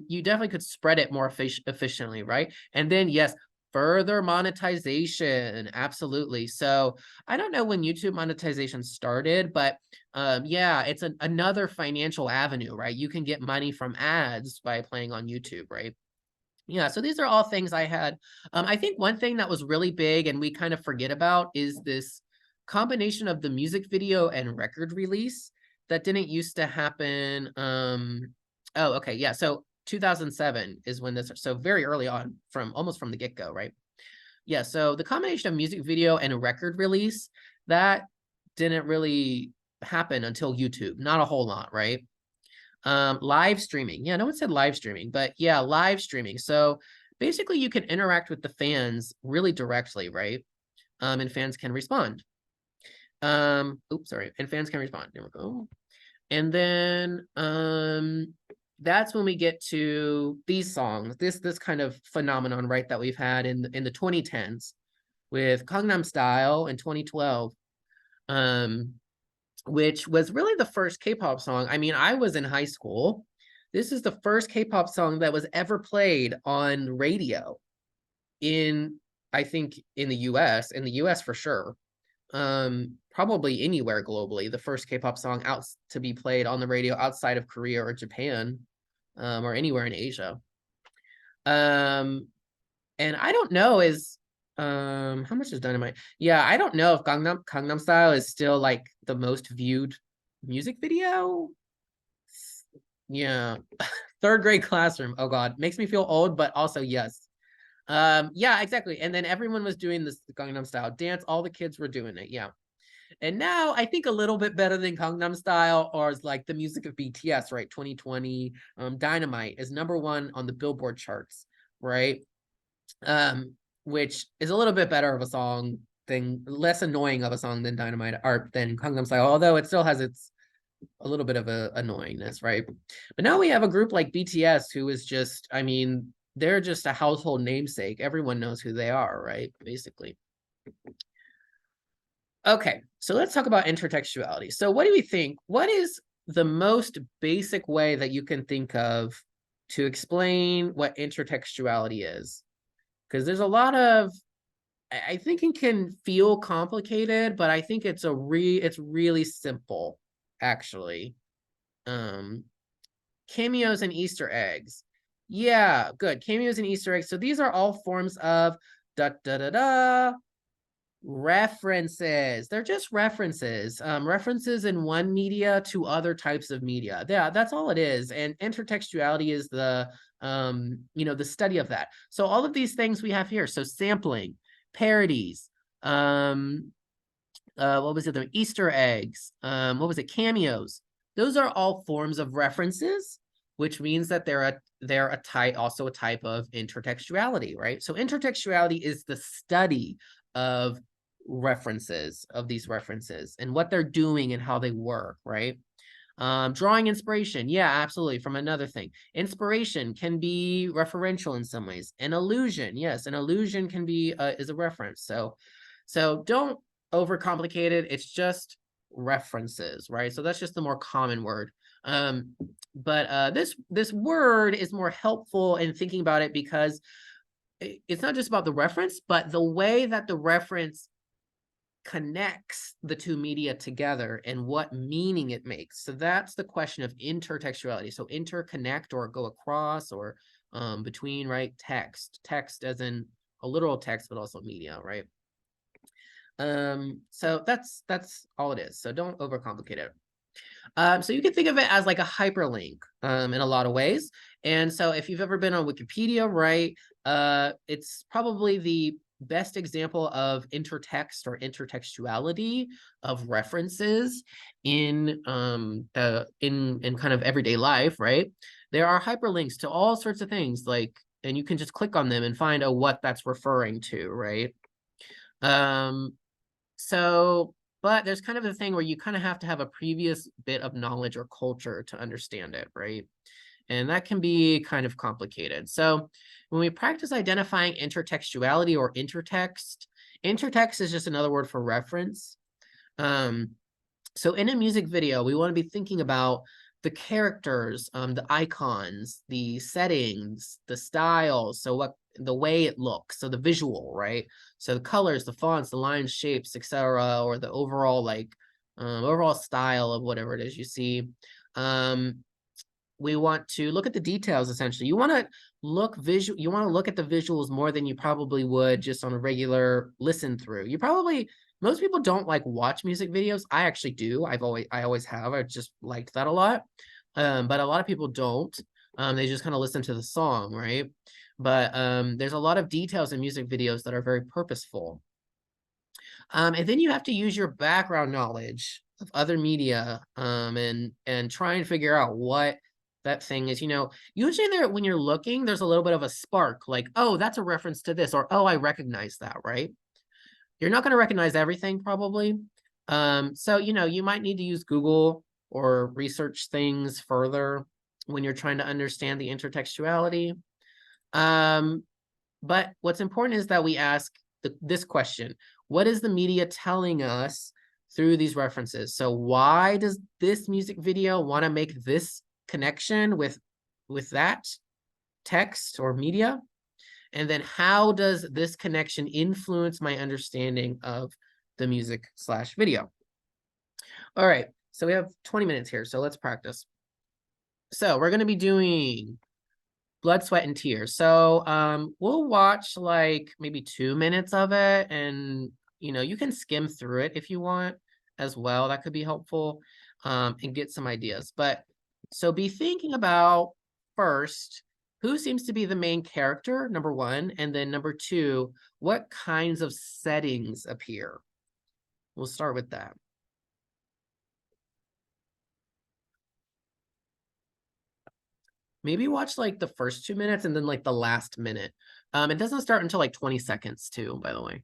you definitely could spread it more efficiently, right? And then yes, further monetization. Absolutely. So I don't know when YouTube monetization started, but yeah, it's another financial avenue, right? You can get money from ads by playing on YouTube, right? Yeah, so these are all things I had. I think one thing that was really big and we kind of forget about is this combination of the music video and record release that didn't used to happen. Oh, okay, yeah. So 2007 is when this, so very early on, from almost from the get-go, right? Yeah, so the combination of music video and record release, that didn't really happen until YouTube. Not a whole lot, right? Live streaming. Yeah, no one said live streaming, but yeah, live streaming. So basically you can interact with the fans really directly, right? And fans can respond. Oops, sorry. And fans can respond. There we go. And then that's when we get to these songs, this kind of phenomenon, right, that we've had in the 2010s with Gangnam Style in 2012. Which was really the first K-pop song. I mean, I was in high school. This is the first K-pop song that was ever played on radio in, I think, in the US for sure. Probably anywhere globally, the first K-pop song out to be played on the radio outside of Korea or Japan, or anywhere in Asia. And I don't know how much is Dynamite? Yeah, I don't know if Gangnam Style is still like the most viewed music video. Yeah. Third grade classroom. Oh God, makes me feel old, but also yes. Yeah, exactly. And then everyone was doing this Gangnam Style dance. All the kids were doing it. Yeah. And now I think a little bit better than Gangnam Style or is like the music of BTS, right? 2020. Dynamite is #1 on the Billboard charts, right? um, which is a little bit better of a song thing, less annoying of a song than Dynamite or than Gangnam Style, although it still has its a little bit of a annoyingness, right? But now we have a group like BTS who is just, I mean, they're just a household namesake. Everyone knows who they are, right? Basically. Okay, so let's talk about intertextuality. So what do we think? What is the most basic way that you can think of to explain what intertextuality is? Because there's a lot of, I think it can feel complicated, but I think it's really simple, actually. Um, Cameos and Easter eggs. Yeah, good. Cameos and Easter eggs. So these are all forms of da da da da references. They're just references. References in one media to other types of media. Yeah, that's all it is. And intertextuality is the the study of that. So all of these things we have here. So sampling, parodies, what was it? The Easter eggs, what was it? Cameos. Those are all forms of references, which means that they're a type, also a type of intertextuality, right? So intertextuality is the study of references, of these references and what they're doing and how they work, right? Drawing inspiration, yeah, absolutely, from another thing. Inspiration can be referential in some ways. An allusion, yes, an allusion can be is a reference. So don't overcomplicate it. It's just references, right? So that's just the more common word. But this word is more helpful in thinking about it because it's not just about the reference, but the way that the reference connects the two media together and what meaning it makes. So that's the question of intertextuality. So interconnect or go across or between, right? Text as in a literal text, but also media, right? So that's all it is. So don't overcomplicate it. So you can think of it as like a hyperlink in a lot of ways. And so if you've ever been on Wikipedia, right, it's probably the best example of intertext or intertextuality of references in in kind of everyday life, right? There are hyperlinks to all sorts of things like, and you can just click on them and find out what that's referring to, right? Um, so, but there's kind of a thing where you kind of have to have a previous bit of knowledge or culture to understand it, right? And that can be kind of complicated. So when we practice identifying intertextuality or intertext, intertext is just another word for reference. So in a music video, we want to be thinking about the characters, the icons, the settings, the styles. So what the way it looks, so the visual, right? So the colors, the fonts, the lines, shapes, etc., or the overall overall style of whatever it is you see. we want to look at the details essentially. You want to you want to look at the visuals more than you probably would just on a regular listen through. Most people don't like watch music videos. I actually do. I always have. I just liked that a lot. But a lot of people don't. They just kind of listen to the song, right? But there's a lot of details in music videos that are very purposeful. And then you have to use your background knowledge of other media and try and figure out what that thing is. Usually when you're looking, there's a little bit of a spark, like, oh, that's a reference to this, or oh, I recognize that, right? You're not going to recognize everything probably. So you might need to use Google or research things further when you're trying to understand the intertextuality. But what's important is that we ask this question: what is the media telling us through these references? So why does this music video want to make this connection with that text or media? And then how does this connection influence my understanding of the music/video? All right, so we have 20 minutes here, so let's practice. So we're going to be doing Blood, Sweat, and Tears. So we'll watch like maybe 2 minutes of it, and you can skim through it if you want as well. That could be helpful, and get some ideas. But so be thinking about first, who seems to be the main character, number one, and then number two, what kinds of settings appear? We'll start with that. Maybe watch like the first 2 minutes and then like the last minute. It doesn't start until like 20 seconds too, by the way.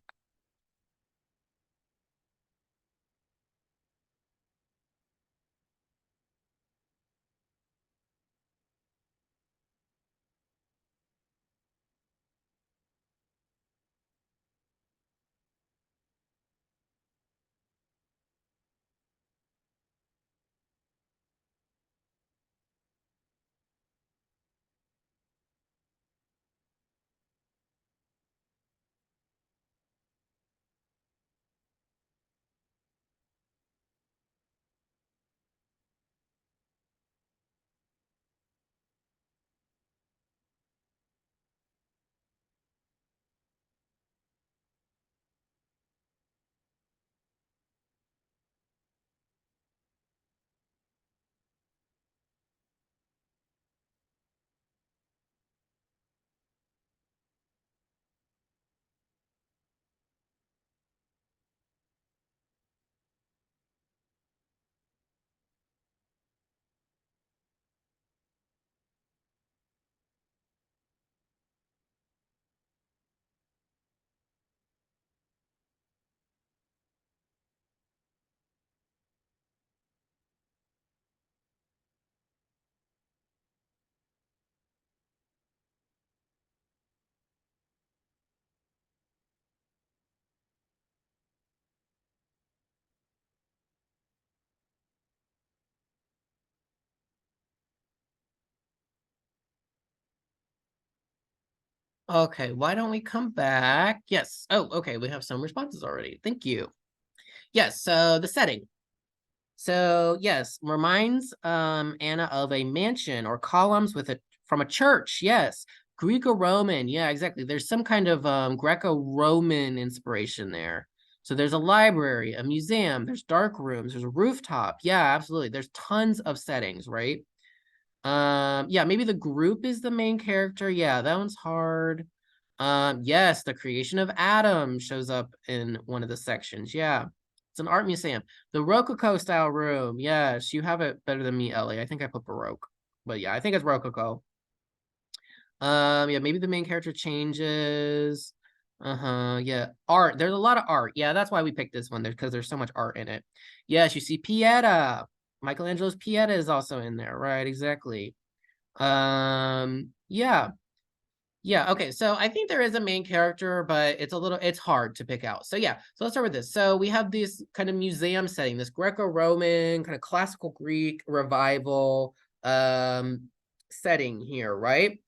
Okay, why don't we come back? Yes. Oh, okay, we have some responses already. Thank you. Yes, so the setting. So yes, reminds Anna of a mansion or columns from a church. Yes. Greco-Roman. Yeah, exactly. There's some kind of Greco-Roman inspiration there. So there's a library, a museum, there's dark rooms, there's a rooftop. Yeah, absolutely. There's tons of settings, right? Yeah, maybe the group is the main character. Yeah, that one's hard. Yes, the creation of Adam shows up in one of the sections. Yeah. It's an art museum. The Rococo style room. Yes, you have it better than me, Ellie. I think I put Baroque. But yeah, I think it's Rococo. Yeah, maybe the main character changes. Uh-huh. Yeah. Art. There's a lot of art. Yeah, that's why we picked this one. Because there's so much art in it. Yes, you see Pieta. Michelangelo's Pieta is also in there, right? Exactly. Yeah. Yeah, okay. So I think there is a main character, but it's hard to pick out. So yeah, so let's start with this. So we have this kind of museum setting, this Greco-Roman kind of classical Greek revival setting here, right?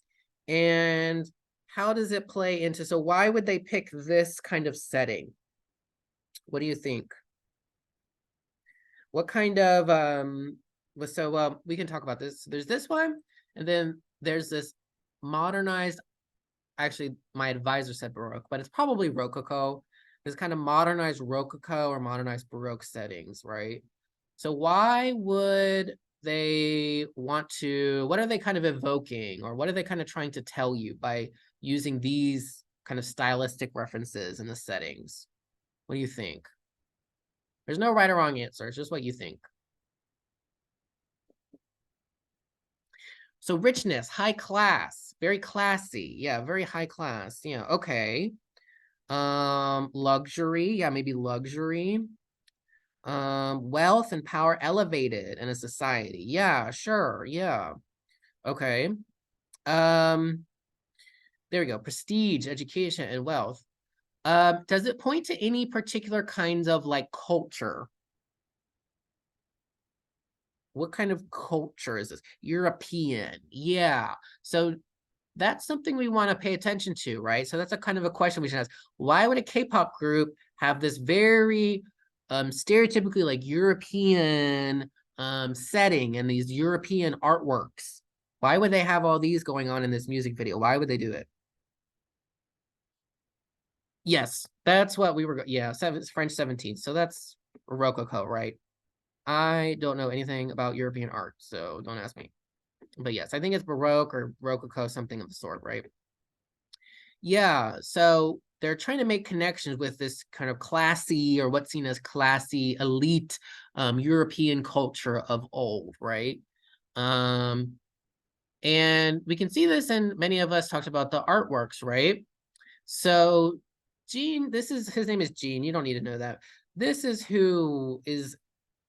And how does it play into, so why would they pick this kind of setting? What do you think? What kind of So we can talk about this. There's this one, and then there's this modernized. Actually, my advisor said Baroque, but it's probably Rococo. This kind of modernized Rococo or modernized Baroque settings, right? So why would they want to, what are they kind of evoking, or what are they kind of trying to tell you by using these kind of stylistic references in the settings? What do you think? There's no right or wrong answer. It's just what you think. So richness, high class, very classy. Yeah, very high class. Yeah, okay. Luxury, yeah, maybe luxury. Wealth and power elevated in a society. Yeah, sure. Yeah. Okay. Um, there we go. Prestige, education, and wealth. Does it point to any particular kinds of like culture? What kind of culture is this? European. Yeah. So that's something we want to pay attention to, right? So that's a kind of a question we should ask. Why would a K-pop group have this very stereotypically like European setting and these European artworks? Why would they have all these going on in this music video? Why would they do it? Yes, that's what we were. Yeah, French 17th. So that's Rococo, right? I don't know anything about European art, so don't ask me. But yes, I think it's Baroque or Rococo, something of the sort, right? Yeah, so they're trying to make connections with this kind of classy or what's seen as classy, elite European culture of old, right? Um, and we can see this, and many of us talked about the artworks, right? So Gene, this is his name is Gene. You don't need to know that. This is who is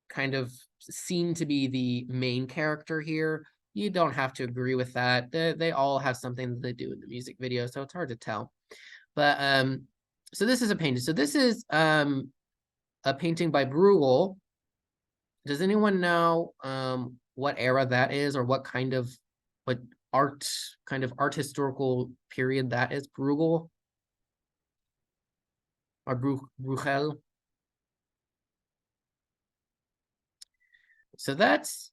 kind of seen to be the main character here. You don't have to agree with that. They all have something that they do in the music video, so it's hard to tell. But so this is a painting. So this is a painting by Bruegel. Does anyone know what era that is, or what art kind of art historical period that is? Bruegel or Bruegel? So that's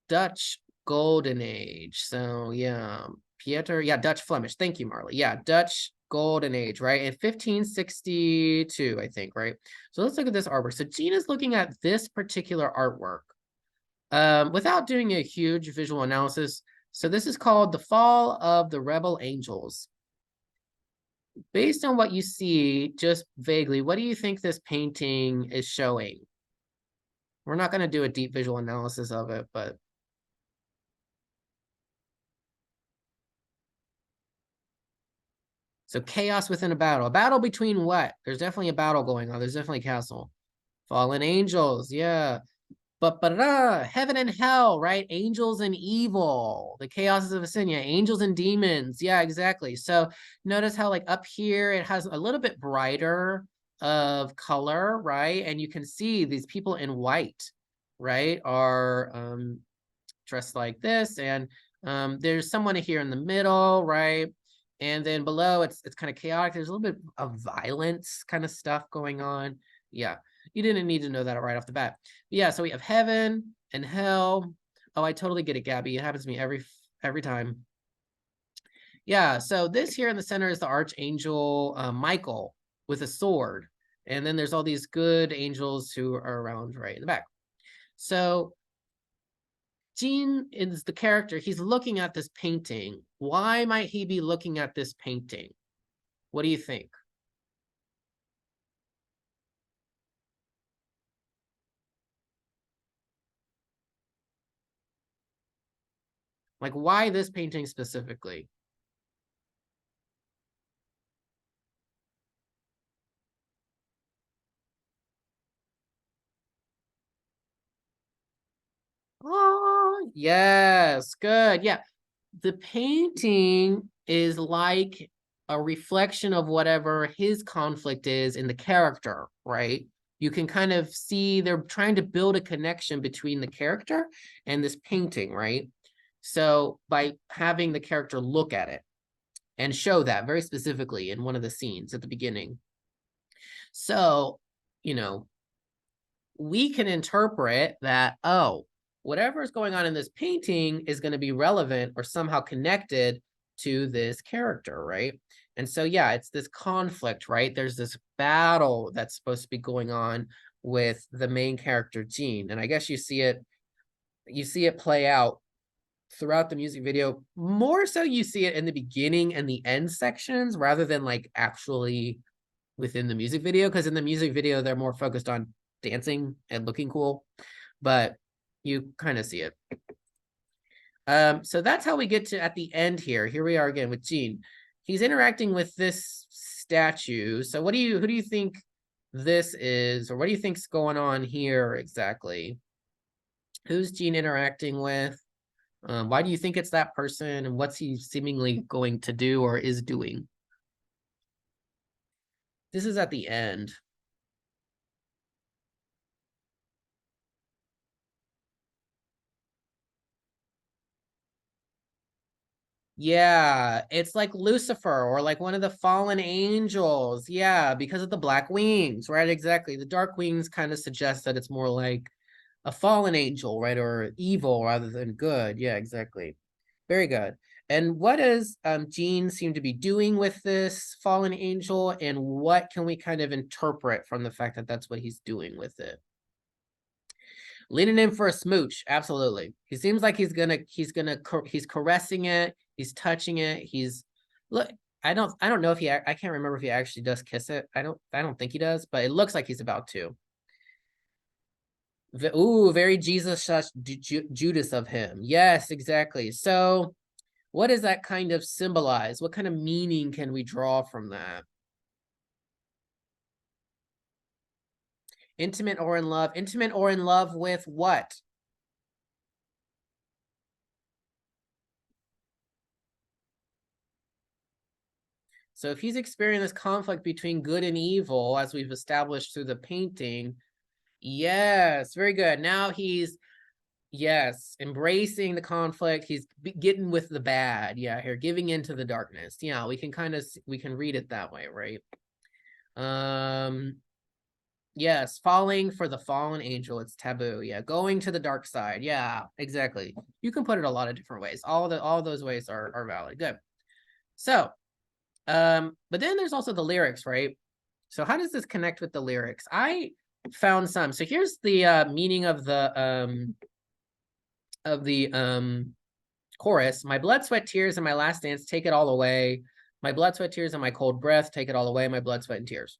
Dutch Golden Age. So yeah, Pieter, yeah, Dutch Flemish. Thank you, Marley. Yeah, Dutch Golden Age, right? In 1562, I think, right? So let's look at this artwork. So Gina's looking at this particular artwork without doing a huge visual analysis. So this is called The Fall of the Rebel Angels. Based on what you see, just vaguely, what do you think this painting is showing? We're not going to do a deep visual analysis of it, but so chaos within a battle. A battle between what? There's definitely a battle going on. There's definitely a castle. Fallen angels, yeah. But heaven and hell, right? Angels and evil. The chaos of a sin, yeah. Angels and demons. Yeah, exactly. So notice how like up here it has a little bit brighter of color, right? And you can see these people in white, right, are dressed like this. And there's someone here in the middle, right? And then below it's kind of chaotic. There's a little bit of violence kind of stuff going on. Yeah, you didn't need to know that right off the bat. But yeah, so we have heaven and hell. Oh, I totally get it, Gabby. It happens to me every time. Yeah, so this here in the center is the archangel Michael with a sword. And then there's all these good angels who are around right in the back. So Gene is the character. He's looking at this painting. Why might he be looking at this painting? What do you think? Like, why this painting specifically? Oh, yes, good. Yeah, the painting is like a reflection of whatever his conflict is in the character, right? You can kind of see they're trying to build a connection between the character and this painting, right? So by having the character look at it and show that very specifically in one of the scenes at the beginning. So, you know, we can interpret that, oh, whatever is going on in this painting is going to be relevant or somehow connected to this character, right? And so, yeah, it's this conflict, right? There's this battle that's supposed to be going on with the main character, Jean. And I guess you see it play out throughout the music video. More so you see it in the beginning and the end sections rather than like actually within the music video, because in the music video they're more focused on dancing and looking cool, but you kind of see it. So that's how we get to at the end here. Here we are again with Jean. He's interacting with this statue. So who do you think this is, or what do you think's going on here exactly? Who's Jean interacting with? Why do you think it's that person, and what's he seemingly going to do or is doing? This is at the end. Yeah, it's like Lucifer or like one of the fallen angels. Yeah, because of the black wings, right? Exactly. The dark wings kind of suggest that it's more like a fallen angel, right? Or evil rather than good. Yeah, exactly. Very good. And what does Jean seem to be doing with this fallen angel? And what can we kind of interpret from the fact that that's what he's doing with it? Leaning in for a smooch, absolutely. He seems like he's caressing it, he's touching it, look. I don't know if I can't remember if he actually does kiss it. I don't think he does, but it looks like he's about to. Ooh, very Jesus Judas of him. Yes, exactly. So, what does that kind of symbolize? What kind of meaning can we draw from that? Intimate or in love? Intimate or in love with what? So if he's experiencing this conflict between good and evil, as we've established through the painting, yes, very good. Now he's, yes, embracing the conflict. He's getting with the bad. Yeah, here, giving into the darkness. Yeah, we can read it that way, right? Yes, falling for the fallen angel. It's taboo. Yeah, going to the dark side. Yeah, exactly. You can put it a lot of different ways. All those ways are valid. Good. So, but then there's also the lyrics, right? So how does this connect with the lyrics? I found some. So here's the meaning of the chorus. My blood, sweat, tears, and my last dance, take it all away. My blood, sweat, tears, and my cold breath, take it all away. My blood, sweat, and tears.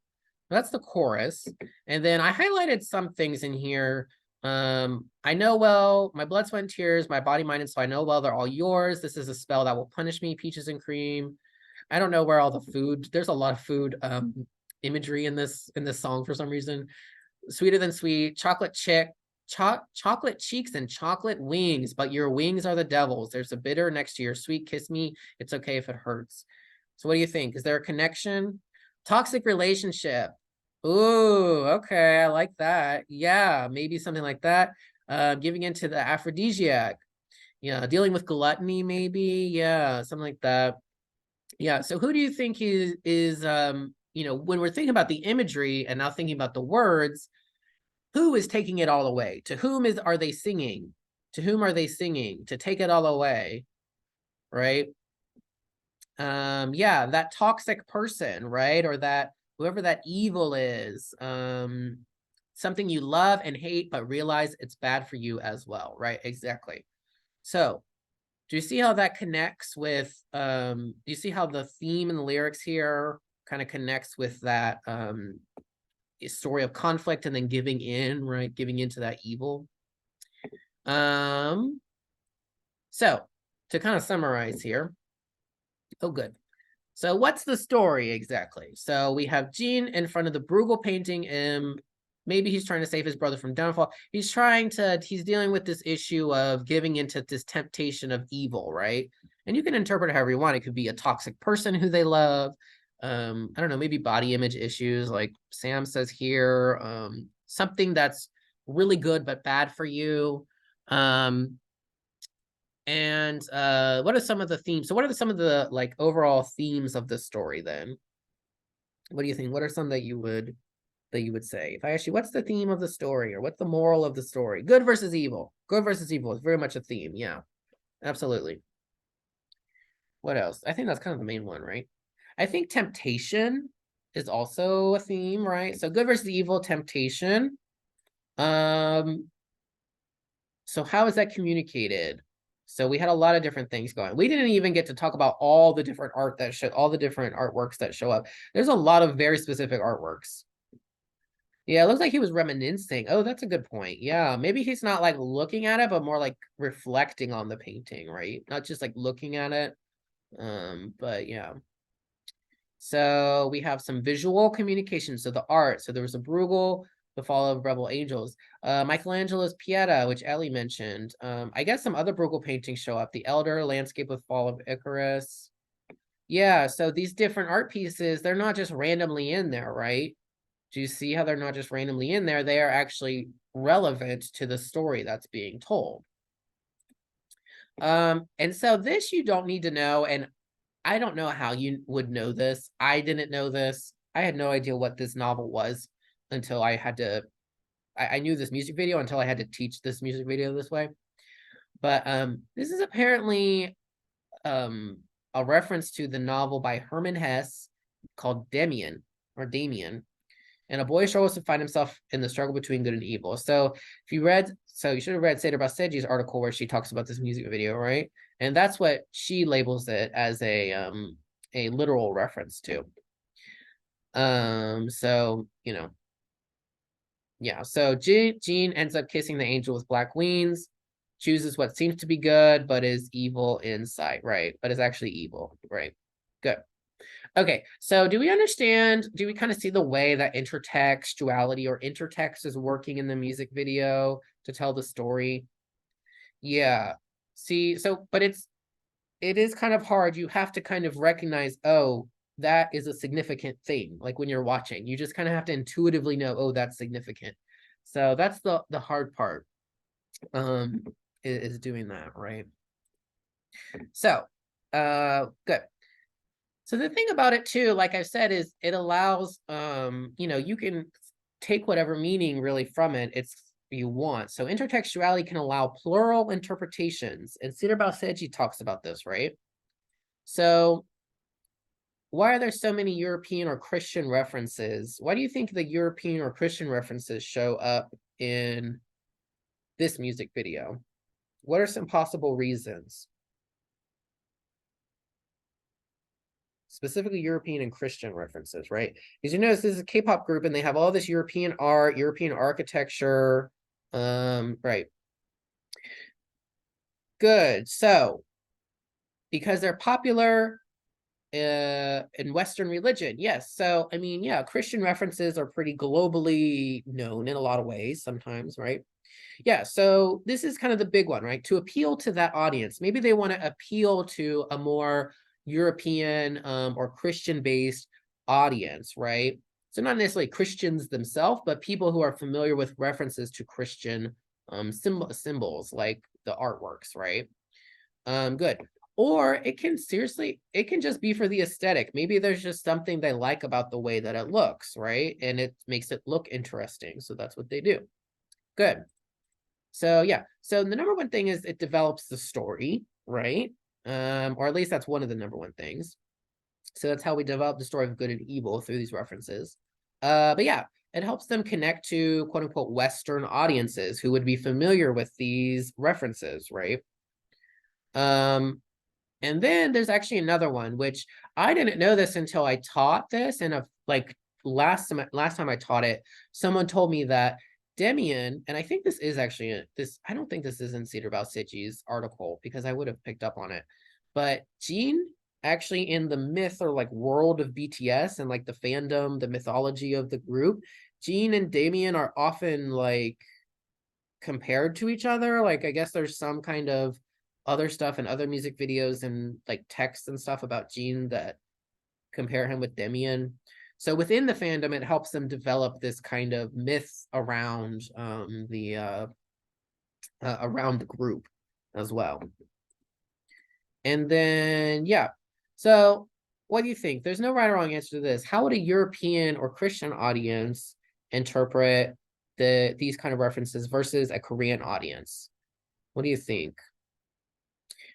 That's the chorus. And then I highlighted some things in here. I know well, my blood, sweat, and tears, my body, mind, and soul, I know well, they're all yours. This is a spell that will punish me, peaches and cream. I don't know where all the food, there's a lot of food imagery in this song for some reason. Sweeter than sweet, chocolate cheeks and chocolate wings, but your wings are the devil's. There's a bitter next to your sweet, kiss me, it's okay if it hurts. So what do you think? Is there a connection? Toxic relationship. Ooh, okay, I like that. Yeah, maybe something like that. Giving into the aphrodisiac. Yeah, dealing with gluttony, maybe. Yeah, something like that. Yeah, so who do you think is when we're thinking about the imagery and now thinking about the words, who is taking it all away? To whom are they singing? To whom are they singing? To take it all away, right? Yeah, that toxic person, right? Or that whoever that evil is, something you love and hate, but realize it's bad for you as well, right? Exactly. So do you see how that connects with, do you see how the theme and the lyrics here kind of connects with that story of conflict and then giving in, right? Giving into that evil. So to kind of summarize here, oh, good. So what's the story exactly? So we have Jean in front of the Bruegel painting, and maybe he's trying to save his brother from downfall. He's dealing with this issue of giving into this temptation of evil, right? And you can interpret it however you want. It could be a toxic person who they love. I don't know, maybe body image issues, like Sam says here, something that's really good but bad for you. And what are some of the themes? So what are some of the like overall themes of the story then? What do you think? What are some that that you would say? If I ask you, what's the theme of the story, or what's the moral of the story? Good versus evil. Good versus evil is very much a theme. Yeah, absolutely. What else? I think that's kind of the main one, right? I think temptation is also a theme, right? So good versus evil, temptation. Um, so how is that communicated? So we had a lot of different things going. We didn't even get to talk about all the different art that show, all the different artworks that show up. There's a lot of very specific artworks. Yeah, it looks like he was reminiscing. Oh, that's a good point. Yeah, maybe he's not like looking at it, but more like reflecting on the painting, right? Not just like looking at it. But yeah. So we have some visual communication. So the art. So there was a Bruegel, The Fall of Rebel Angels. Michelangelo's Pieta, which Ellie mentioned. I guess some other Bruegel paintings show up. The Elder, Landscape with Fall of Icarus. Yeah, so these different art pieces, they're not just randomly in there, right? Do you see how they're not just randomly in there? They are actually relevant to the story that's being told. And so this you don't need to know, and I don't know how you would know this. I didn't know this. I had no idea what this novel was until I had to, I knew this music video until I had to teach this music video this way. But this is apparently a reference to the novel by Hermann Hesse called Damien, or Damien. And a boy struggles to find himself in the struggle between good and evil. So if you read, so you should have read Seda Basegi's article where she talks about this music video, right? And that's what she labels it as a literal reference to. So you know, yeah. So Jean ends up kissing the angel with black wings, chooses what seems to be good, but is evil inside, right? But is actually evil, right? Good. Okay, so do we understand, do we kind of see the way that intertextuality or intertext is working in the music video to tell the story? Yeah. See, so, but it is kind of hard. You have to kind of recognize, oh, that is a significant thing. Like when you're watching, you just kind of have to intuitively know, oh, that's significant. So that's the hard part, is doing that, right? So, good. So the thing about it too, like I said, is it allows, you know, you can take whatever meaning really from it you want. So intertextuality can allow plural interpretations. And Cedar Balseji talks about this, right? So why are there so many European or Christian references? Why do you think the European or Christian references show up in this music video? What are some possible reasons? Specifically European and Christian references, right? Because you notice this is a K-pop group and they have all this European art, European architecture. Right. Good. So because they're popular in Western religion, yes. So I mean, yeah, Christian references are pretty globally known in a lot of ways sometimes, right? Yeah, so this is kind of the big one, right? To appeal to that audience. Maybe they want to appeal to a more European or Christian-based audience, right? So not necessarily Christians themselves, but people who are familiar with references to Christian symbols like the artworks, right? Good. Or it can just be for the aesthetic. Maybe there's just something they like about the way that it looks, right? And it makes it look interesting. So that's what they do. Good. So yeah, so the number one thing is it develops the story, right? Or at least that's one of the number one things. So that's how we develop the story of good and evil through these references. But yeah, it helps them connect to quote unquote Western audiences who would be familiar with these references, right? And then there's actually another one, which I didn't know this until I taught this, and like last time I taught it, someone told me that Demian, and I think this is actually I don't think this is in Cedar Balsegi's article because I would have picked up on it, but Jean actually in the myth or like world of BTS and like the fandom, the mythology of the group, Jean and Damien are often like compared to each other. Like I guess there's some kind of other stuff and other music videos and like texts and stuff about Jean that compare him with Demian. So within the fandom, it helps them develop this kind of myth around around the group as well. And then yeah, so what do you think? There's no right or wrong answer to this. How would a European or Christian audience interpret these kind of references versus a Korean audience? What do you think?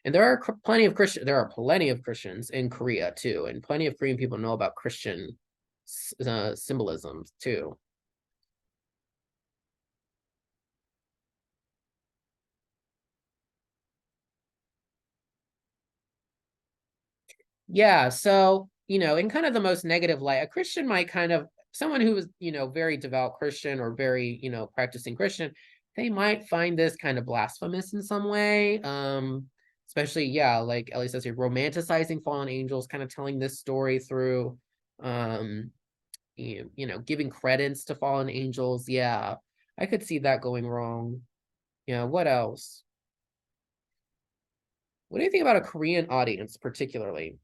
And there are plenty of Christians in Korea too, and plenty of Korean people know about Christian symbolisms too. Yeah, so, in kind of the most negative light, a Christian might someone who is, very devout Christian or very, practicing Christian, they might find this kind of blasphemous in some way. Especially, yeah, like Ellie says here, romanticizing fallen angels, kind of telling this story through, um, giving credence to fallen angels. Yeah, I could see that going wrong. Yeah, what else? What do you think about a Korean audience, particularly?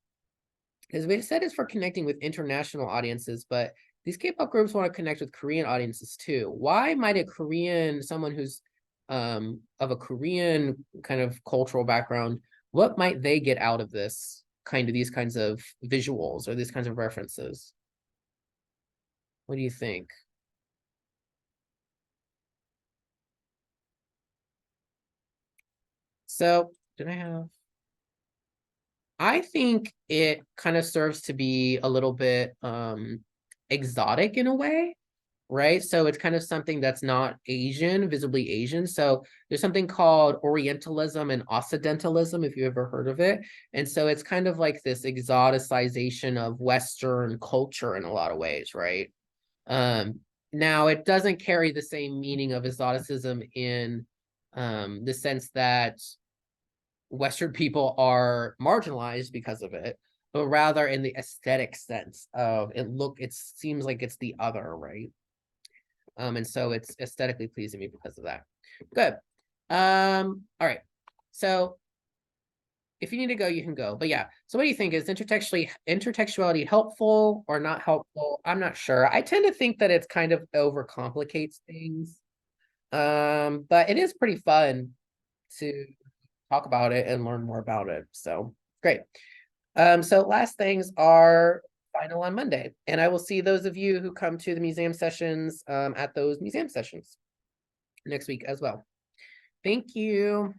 Because we said it's for connecting with international audiences, but these K-pop groups want to connect with Korean audiences too. Why might someone who's of a Korean kind of cultural background, what might they get out of these kinds of visuals or these kinds of references? What do you think? So, did I have? I think it kind of serves to be a little bit exotic in a way, right? So it's kind of something that's not Asian, visibly Asian. So there's something called Orientalism and Occidentalism, if you ever heard of it. And so it's kind of like this exoticization of Western culture in a lot of ways, right? Now it doesn't carry the same meaning of exoticism in the sense that Western people are marginalized because of it, but rather in the aesthetic sense of it seems like it's the other, right? And so it's aesthetically pleasing me because of that. Good. All right. So if you need to go, you can go. But yeah, so what do you think? Is intertextuality helpful or not helpful? I'm not sure. I tend to think that it's kind of overcomplicates things. But it is pretty fun to talk about it and learn more about it. So great. So last things are final on Monday, and I will see those of you who come to the museum sessions at those museum sessions next week as well. Thank you.